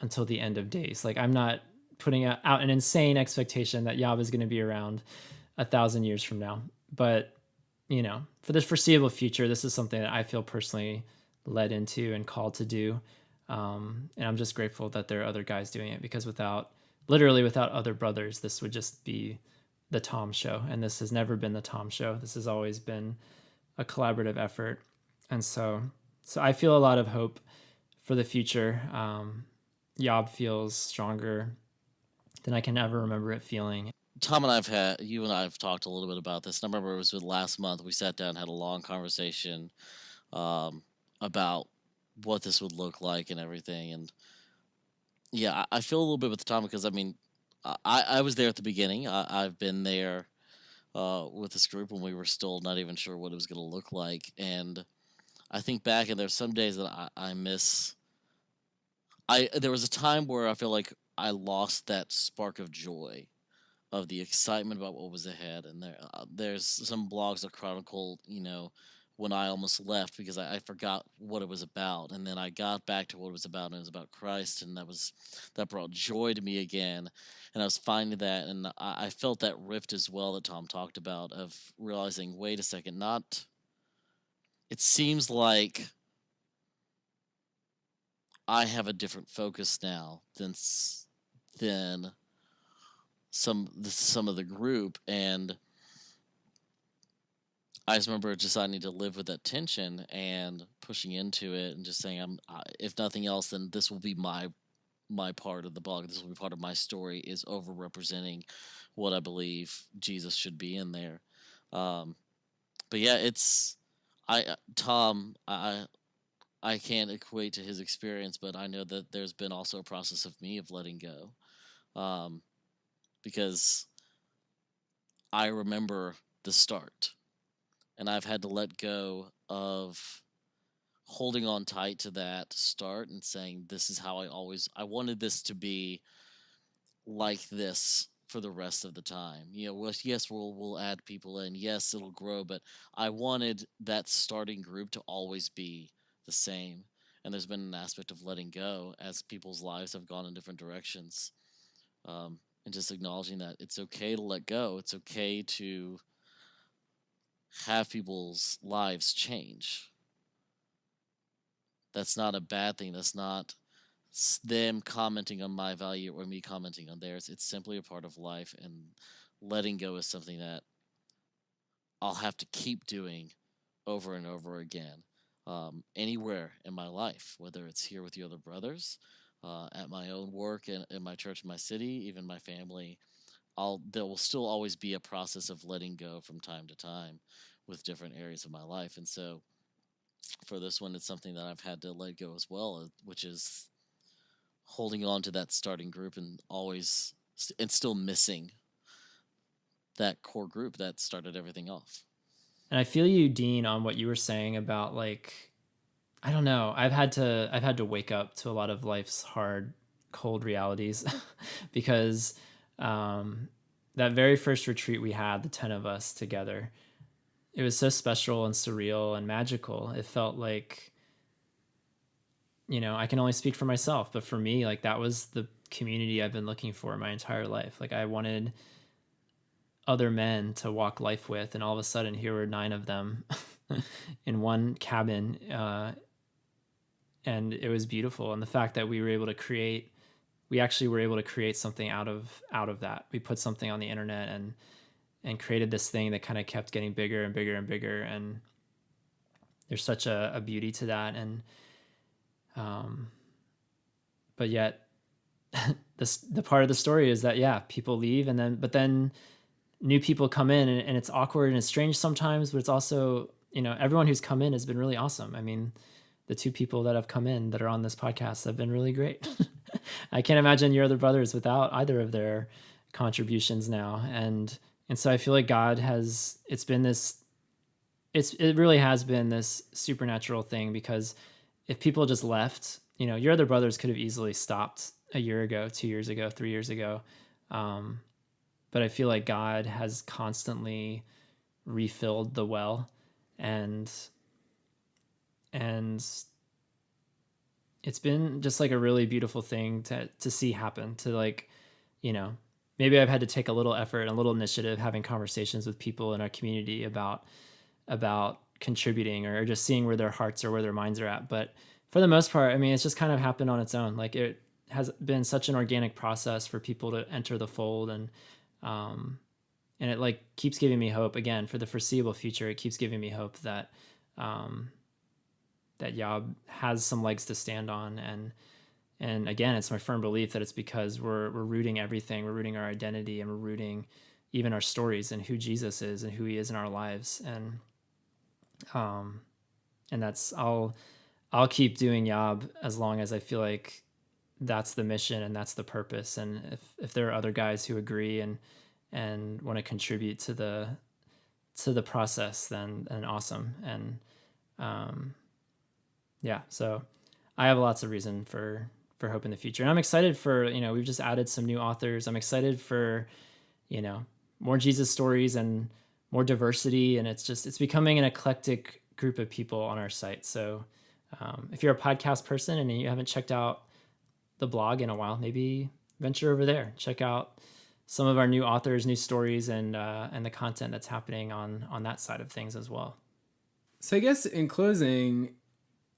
S2: until the end of days. Like, I'm not putting out an insane expectation that Yob is going to be around 1,000 years from now. But, for the foreseeable future, this is something that I feel personally led into and called to do. And I'm just grateful that there are other guys doing it, because without other brothers, this would just be the Tom show. And this has never been the Tom show. This has always been a collaborative effort. And so I feel a lot of hope for the future. Yob feels stronger than I can ever remember it feeling.
S5: Tom and you and I have talked a little bit about this. And I remember it was last month. We sat down and had a long conversation about what this would look like and everything. And yeah, I feel a little bit with Tom, because I was there at the beginning. I've been there with this group when we were still not even sure what it was going to look like. And I think back, and there's some days that I miss. There was a time where I feel like I lost that spark of joy, of the excitement about what was ahead. And there's some blogs that chronicle, when I almost left because I forgot what it was about. And then I got back to what it was about, and it was about Christ. And that brought joy to me again. And I was finding that, and I felt that rift as well that Tom talked about, of realizing, wait a second, it seems like I have a different focus now than some of the group. And I just remember deciding to live with that tension and pushing into it and just saying, if nothing else, then this will be my part of the blog. This will be part of my story, is over representing what I believe Jesus should be in there. Um, but yeah, it's Tom. I can't equate to his experience, but I know that there's been also a process of me of letting go, um, because I remember the start, and I've had to let go of holding on tight to that start and saying, this is how I wanted this to be like this for the rest of the time. Yes, we'll add people in. Yes, it'll grow, but I wanted that starting group to always be the same. And there's been an aspect of letting go as people's lives have gone in different directions, and just acknowledging that it's okay to let go. It's okay to have people's lives change. That's not a bad thing. That's not them commenting on my value or me commenting on theirs. It's simply a part of life, and letting go is something that I'll have to keep doing over and over again, anywhere in my life, whether it's here with the other brothers, at my own work, in my church, in my city, even my family. There will still always be a process of letting go from time to time with different areas of my life. And so for this one, it's something that I've had to let go as well, which is holding on to that starting group and still missing that core group that started everything off.
S2: And I feel you, Dean, on what you were saying about, like, I don't know. I've had to wake up to a lot of life's hard, cold realities because that very first retreat we had, the 10 of us together, it was so special and surreal and magical. It felt like, I can only speak for myself, but for me, like, that was the community I've been looking for my entire life. Like, I wanted other men to walk life with, and all of a sudden here were 9 of them in one cabin, and it was beautiful. And the fact that we actually were able to create something out of that. We put something on the internet and created this thing that kind of kept getting bigger and bigger and bigger, and there's such a beauty to that. And but yet the part of the story is that people leave, but then new people come in, and it's awkward and it's strange sometimes, but it's also, everyone who's come in has been really awesome. I mean, the 2 people that have come in that are on this podcast have been really great. I can't imagine your other brothers without either of their contributions now. And so I feel like God it really has been this supernatural thing, because if people just left, your other brothers could have easily stopped a year ago, 2 years ago, 3 years ago. But I feel like God has constantly refilled the well, and it's been just like a really beautiful thing to see happen, to, like, maybe I've had to take a little effort and a little initiative having conversations with people in our community about contributing, or just seeing where their hearts or where their minds are at. But for the most part, I mean, it's just kind of happened on its own. Like, it has been such an organic process for people to enter the fold, and it, like, keeps giving me hope again for the foreseeable future. It keeps giving me hope that that Yob has some legs to stand on. And again, it's my firm belief that it's because we're rooting everything. We're rooting our identity, and we're rooting even our stories and who Jesus is and who he is in our lives. And that's, I'll keep doing Yob as long as I feel like that's the mission and that's the purpose. And if there are other guys who agree and want to contribute to the process, then awesome. And so I have lots of reason for hope in the future. And I'm excited for, we've just added some new authors. I'm excited for, more Jesus stories and more diversity. And it's becoming an eclectic group of people on our site. So if you're a podcast person and you haven't checked out the blog in a while, maybe venture over there, check out some of our new authors, new stories, and the content that's happening on that side of things as well.
S3: So I guess in closing,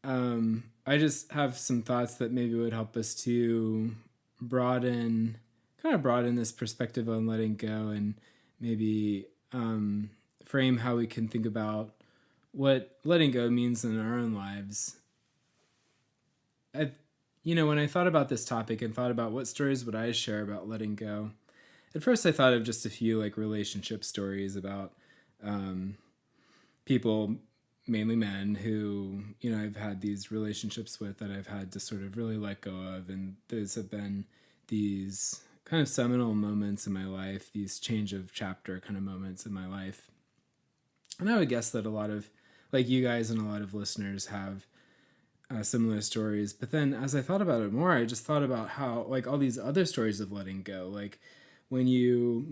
S3: I just have some thoughts that maybe would help us to broaden this perspective on letting go, and maybe frame how we can think about what letting go means in our own lives. When I thought about this topic and thought about what stories would I share about letting go, at first I thought of just a few like relationship stories about people, mainly men, who, I've had these relationships with that I've had to sort of really let go of. And those have been these kind of seminal moments in my life, these change of chapter kind of moments in my life. And I would guess that a lot of, like you guys and a lot of listeners have similar stories. But then as I thought about it more, I just thought about how, like, all these other stories of letting go, like when you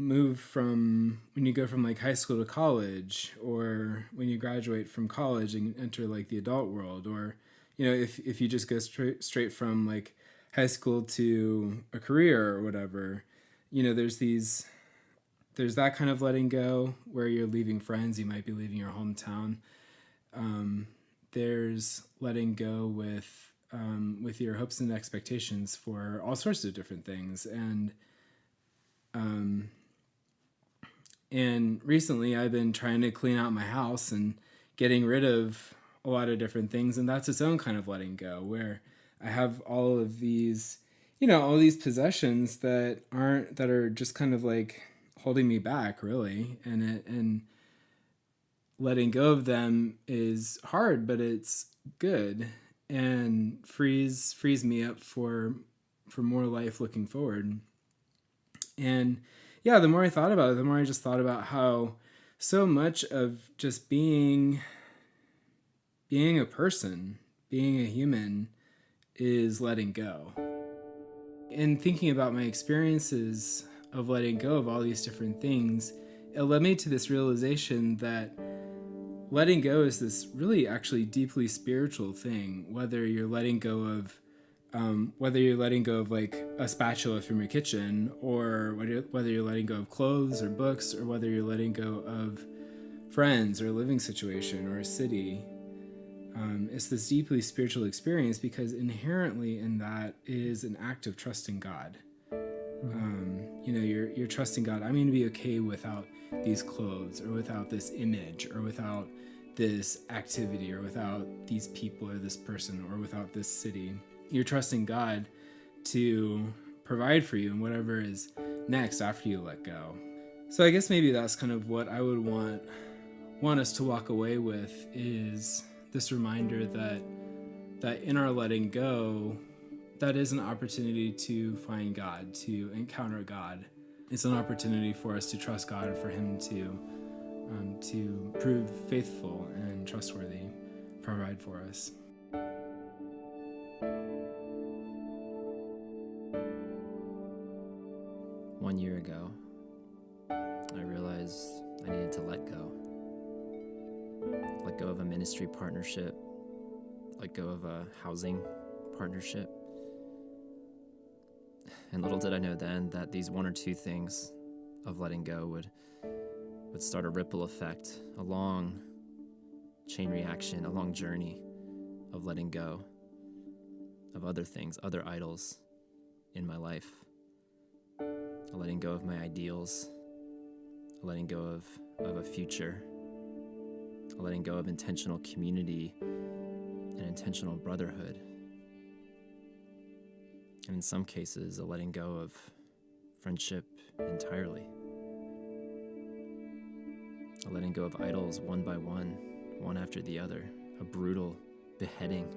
S3: go from like high school to college, or when you graduate from college and enter like the adult world, or, if you just go straight from like high school to a career or whatever, there's that kind of letting go where you're leaving friends, you might be leaving your hometown. There's letting go with your hopes and expectations for all sorts of different things. And recently I've been trying to clean out my house and getting rid of a lot of different things. And that's its own kind of letting go, where I have all of these, all these possessions that are just kind of like holding me back, really. And letting go of them is hard, but it's good and frees me up for more life looking forward. And yeah, the more I thought about it, the more I just thought about how so much of just being a person, being a human, is letting go. And thinking about my experiences of letting go of all these different things, it led me to this realization that letting go is this really actually deeply spiritual thing, whether you're letting go of like a spatula from your kitchen, or whether you're letting go of clothes or books, or whether you're letting go of friends or a living situation or a city. It's this deeply spiritual experience because inherently in that is an act of trusting God. You're trusting God. I'm going to be okay without these clothes, or without this image, or without this activity, or without these people, or this person, or without this city. You're trusting God to provide for you and whatever is next after you let go. So I guess maybe that's kind of what I would want us to walk away with, is this reminder that in our letting go, that is an opportunity to find God, to encounter God. It's an opportunity for us to trust God and for Him to prove faithful and trustworthy, provide for us.
S2: One year ago, I realized I needed to let go. Let go of a ministry partnership, let go of a housing partnership. And little did I know then that these one or two things of letting go would start a ripple effect, a long chain reaction, a long journey of letting go of other things, other idols in my life. A letting go of my ideals, a letting go of a future, a letting go of intentional community and intentional brotherhood. And in some cases, a letting go of friendship entirely. A letting go of idols one by one, one after the other. A brutal beheading,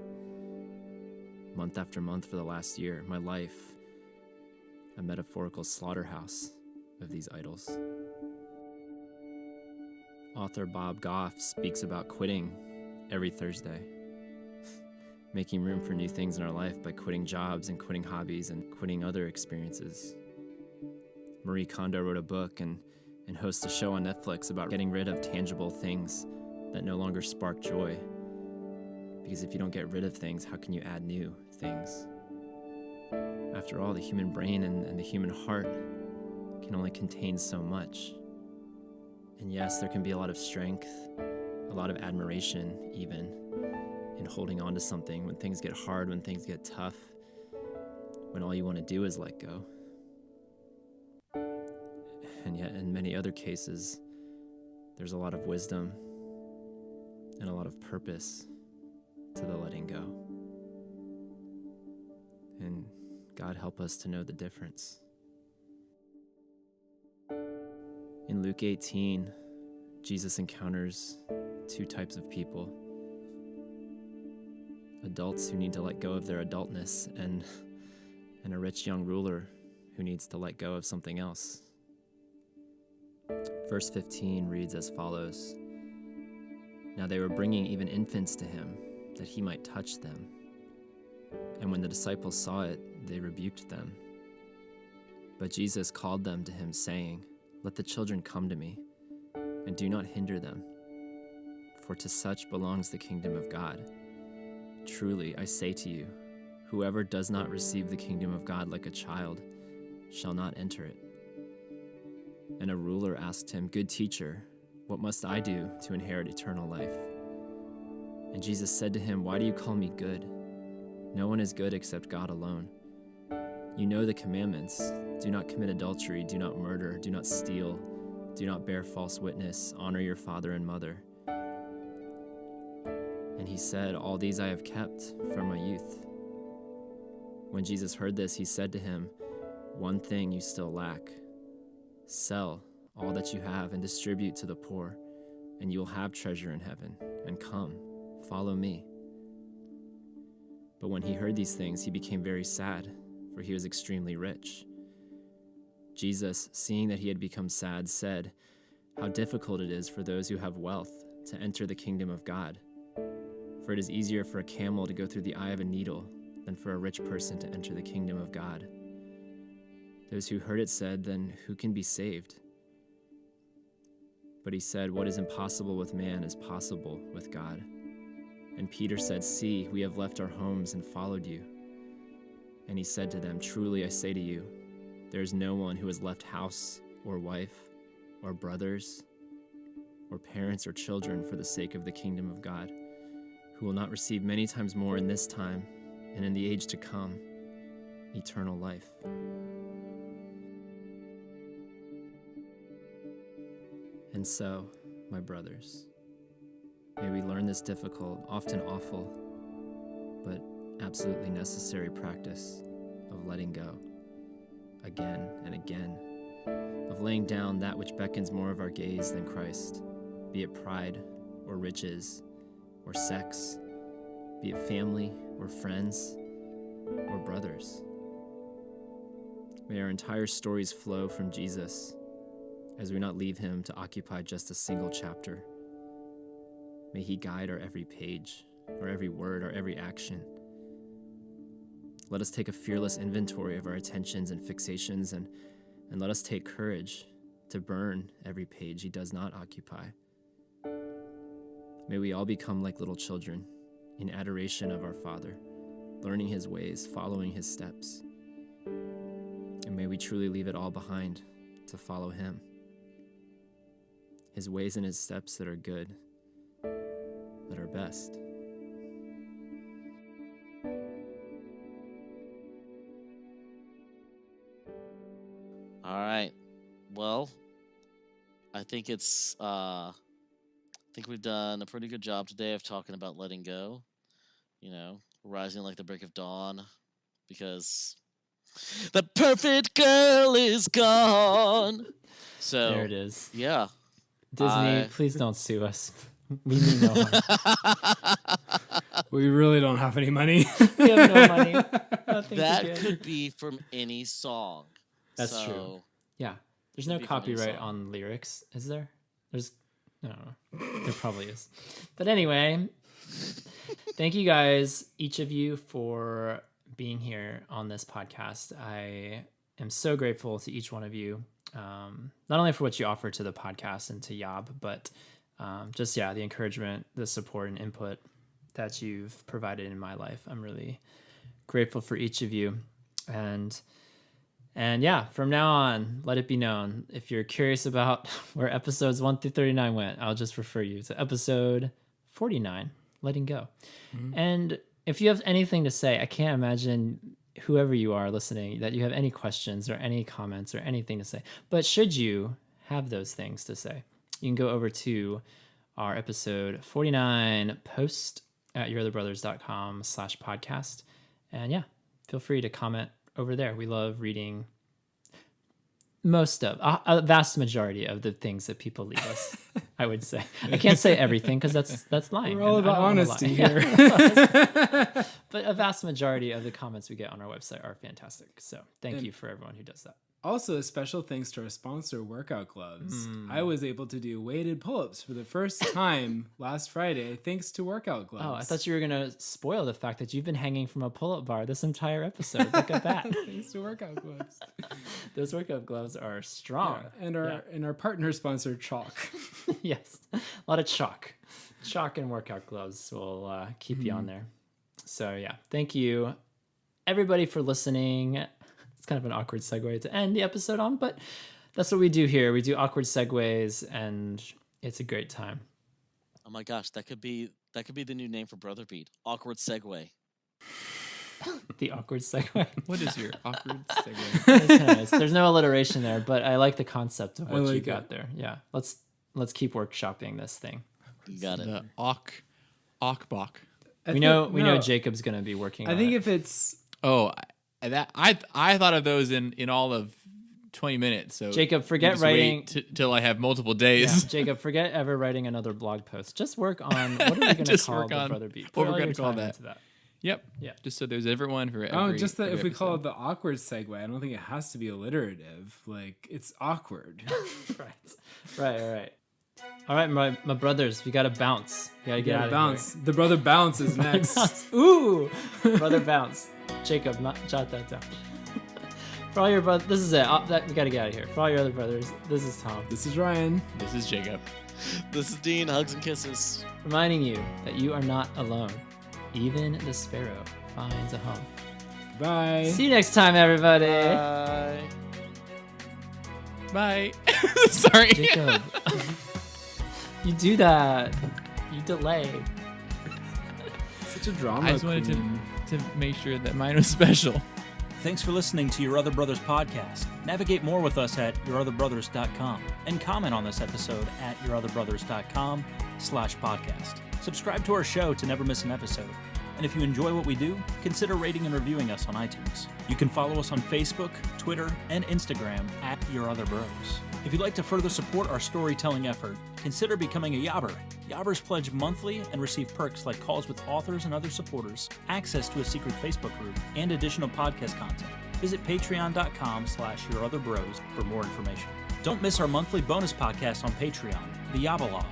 S2: month after month for the last year. My life, a metaphorical slaughterhouse of these idols. Author Bob Goff speaks about quitting every Thursday. Making room for new things in our life by quitting jobs and quitting hobbies and quitting other experiences. Marie Kondo wrote a book and hosts a show on Netflix about getting rid of tangible things that no longer spark joy. Because if you don't get rid of things, how can you add new things? After all, the human brain and the human heart can only contain so much. And yes, there can be a lot of strength, a lot of admiration even, in holding on to something when things get hard, when things get tough, when all you want to do is let go. And yet in many other cases, there's a lot of wisdom and a lot of purpose to the letting go. And God help us to know the difference. In Luke 18, Jesus encounters two types of people. Adults who need to let go of their adultness and a rich young ruler who needs to let go of something else. Verse 15 reads as follows: Now they were bringing even infants to him, that he might touch them. And when the disciples saw it, they rebuked them. But Jesus called them to him, saying, Let the children come to me, and do not hinder them, for to such belongs the kingdom of God. Truly, I say to you, whoever does not receive the kingdom of God like a child shall not enter it. And a ruler asked him, Good teacher, what must I do to inherit eternal life? And Jesus said to him, Why do you call me good? No one is good except God alone. You know the commandments. Do not commit adultery, do not murder, do not steal, do not bear false witness, honor your father and mother. And he said, All these I have kept from my youth. When Jesus heard this, he said to him, One thing you still lack. Sell all that you have and distribute to the poor, and you will have treasure in heaven. And come, follow me. But when he heard these things, he became very sad, for he was extremely rich. Jesus, seeing that he had become sad, said, How difficult it is for those who have wealth to enter the kingdom of God. For it is easier for a camel to go through the eye of a needle than for a rich person to enter the kingdom of God. Those who heard it said, Then who can be saved? But he said, What is impossible with man is possible with God. And Peter said, See, we have left our homes and followed you. And he said to them, Truly I say to you, there is no one who has left house or wife or brothers or parents or children for the sake of the kingdom of God, who will not receive many times more in this time and in the age to come eternal life. And so, my brothers, may we learn this difficult, often awful, but absolutely necessary practice of letting go again and again, of laying down that which beckons more of our gaze than Christ, be it pride or riches or sex, be it family or friends or brothers. May our entire stories flow from Jesus as we not leave him to occupy just a single chapter. May he guide our every page, our every word, our every action. Let us take a fearless inventory of our attentions and fixations, and let us take courage to burn every page he does not occupy. May we all become like little children in adoration of our Father, learning his ways, following his steps. And may we truly leave it all behind to follow him. His ways and his steps that are good, that are best.
S5: All right. Well, I think we've done a pretty good job today of talking about letting go. You know, rising like the break of dawn, because the perfect girl is gone. So
S2: There it is.
S5: Yeah.
S2: Disney, please don't sue us. We mean no harm.
S3: We really don't have any money.
S2: We have no money. Nothing to
S5: That
S2: give.
S5: could be from any song.
S2: That's
S5: So,
S2: true. Yeah. There's no
S5: Could be from any
S2: copyright
S5: song.
S2: on lyrics, is there? There's, I don't know. There probably is. But anyway, thank you guys, each of you, for being here on this podcast. I am so grateful to each one of you, not only for what you offer to the podcast and to Yob, but just, the encouragement, the support, and input that you've provided in my life. I'm really grateful for each of you. And from now on, let it be known, if you're curious about where episodes 1 through 39 went, I'll just refer you to episode 49, Letting Go. Mm-hmm. And if you have anything to say, I can't imagine, whoever you are listening, that you have any questions or any comments or anything to say. But should you have those things to say, you can go over to our episode 49 post at yourotherbrothers.com/podcast. And yeah, feel free to comment over there. We love reading a vast majority of the things that people leave us, I would say. I can't say everything because that's lying.
S3: We're all
S2: and I
S3: about
S2: don't wanna
S3: honesty
S2: lie.
S3: here.
S2: But a vast majority of the comments we get on our website are fantastic. So thank you for everyone who does that.
S3: Also, a special thanks to our sponsor, Workout Gloves. I was able to do weighted pull-ups for the first time last Friday thanks to Workout Gloves.
S2: Oh, I thought you were going to spoil the fact that you've been hanging from a pull-up bar this entire episode. Look at that.
S3: Thanks to Workout Gloves.
S2: Those workout gloves are strong.
S3: Yeah, and our partner sponsor, Chalk.
S2: Yes, a lot of chalk. Chalk and workout gloves will keep you on there. So yeah, thank you everybody for listening. It's kind of an awkward segue to end the episode on, but that's what we do here. We do awkward segues, and it's a great time.
S5: Oh my gosh, that could be the new name for Brother Beat. Awkward segue.
S2: The awkward segue.
S4: What is your awkward segue?
S2: It's kinda nice. There's no alliteration there, but I like the concept of what you
S3: like
S2: got
S3: it.
S2: there. Yeah, let's keep workshopping this thing.
S5: You got it.
S4: The Awkbach.
S2: We know Jacob's gonna be working.
S3: I
S2: on
S3: think
S2: it.
S3: if it's
S4: Oh, I thought of those in all of 20 minutes. So
S2: Jacob, forget
S4: just
S2: writing.
S4: wait till I have multiple
S2: Yeah,
S4: days.
S2: Jacob, forget ever writing another blog post. Just work on what are we going to
S4: Just
S2: call
S4: work
S2: the
S4: on
S2: Brother Beat.
S4: what
S2: Put
S4: we're
S2: all
S4: gonna
S2: your
S4: call
S2: time
S4: that.
S2: into that.
S4: Yep.
S2: Yeah.
S4: Just so there's everyone for every.
S3: just that
S4: every
S3: if we call it
S4: episode.
S3: the awkward segue, I don't think it has to be alliterative. Like, it's awkward.
S2: Right. All right, my brothers, we got to bounce. We got to
S3: You
S2: get
S3: gotta
S2: out
S3: bounce.
S2: of
S3: The brother bounce is
S2: here.
S3: next.
S2: Ooh, brother bounce. Jacob, jot that down. For all your brothers, this is it. We got to get out of here. For all your other brothers, this is Tom,
S3: This is Ryan.
S4: This is Jacob.
S5: This is Dean. Hugs and kisses.
S2: reminding you that you are not alone. Even the sparrow finds a home.
S3: Bye.
S2: See you next time, everybody.
S5: Bye.
S4: Bye. Sorry.
S2: Jacob, you do that. You delay.
S3: Such a drama
S4: I just wanted
S3: queen.
S4: to make sure that mine was special.
S1: Thanks for listening to Your Other Brothers podcast. Navigate more with us at yourotherbrothers.com and comment on this episode at yourotherbrothers.com/podcast. Subscribe to our show to never miss an episode. And if you enjoy what we do, consider rating and reviewing us on iTunes. You can follow us on Facebook, Twitter, and Instagram at Your Other Bros. If you'd like to further support our storytelling effort, consider becoming a YOBBER. YOBBERS pledge monthly and receive perks like calls with authors and other supporters, access to a secret Facebook group, and additional podcast content. Visit patreon.com/yourotherbros for more information. Don't miss our monthly bonus podcast on Patreon, the YOBBERlog,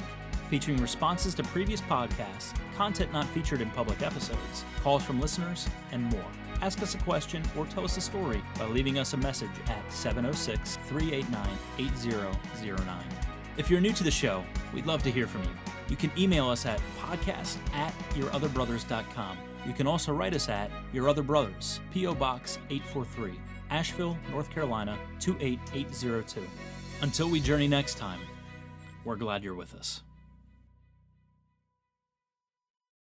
S1: featuring responses to previous podcasts, content not featured in public episodes, calls from listeners, and more. Ask us a question or tell us a story by leaving us a message at 706-389-8009. If you're new to the show, we'd love to hear from you. You can email us at podcast@yourotherbrothers.com. You can also write us at Your Other Brothers, P.O. Box 843, Asheville, North Carolina 28802. Until we journey next time, we're glad you're with us.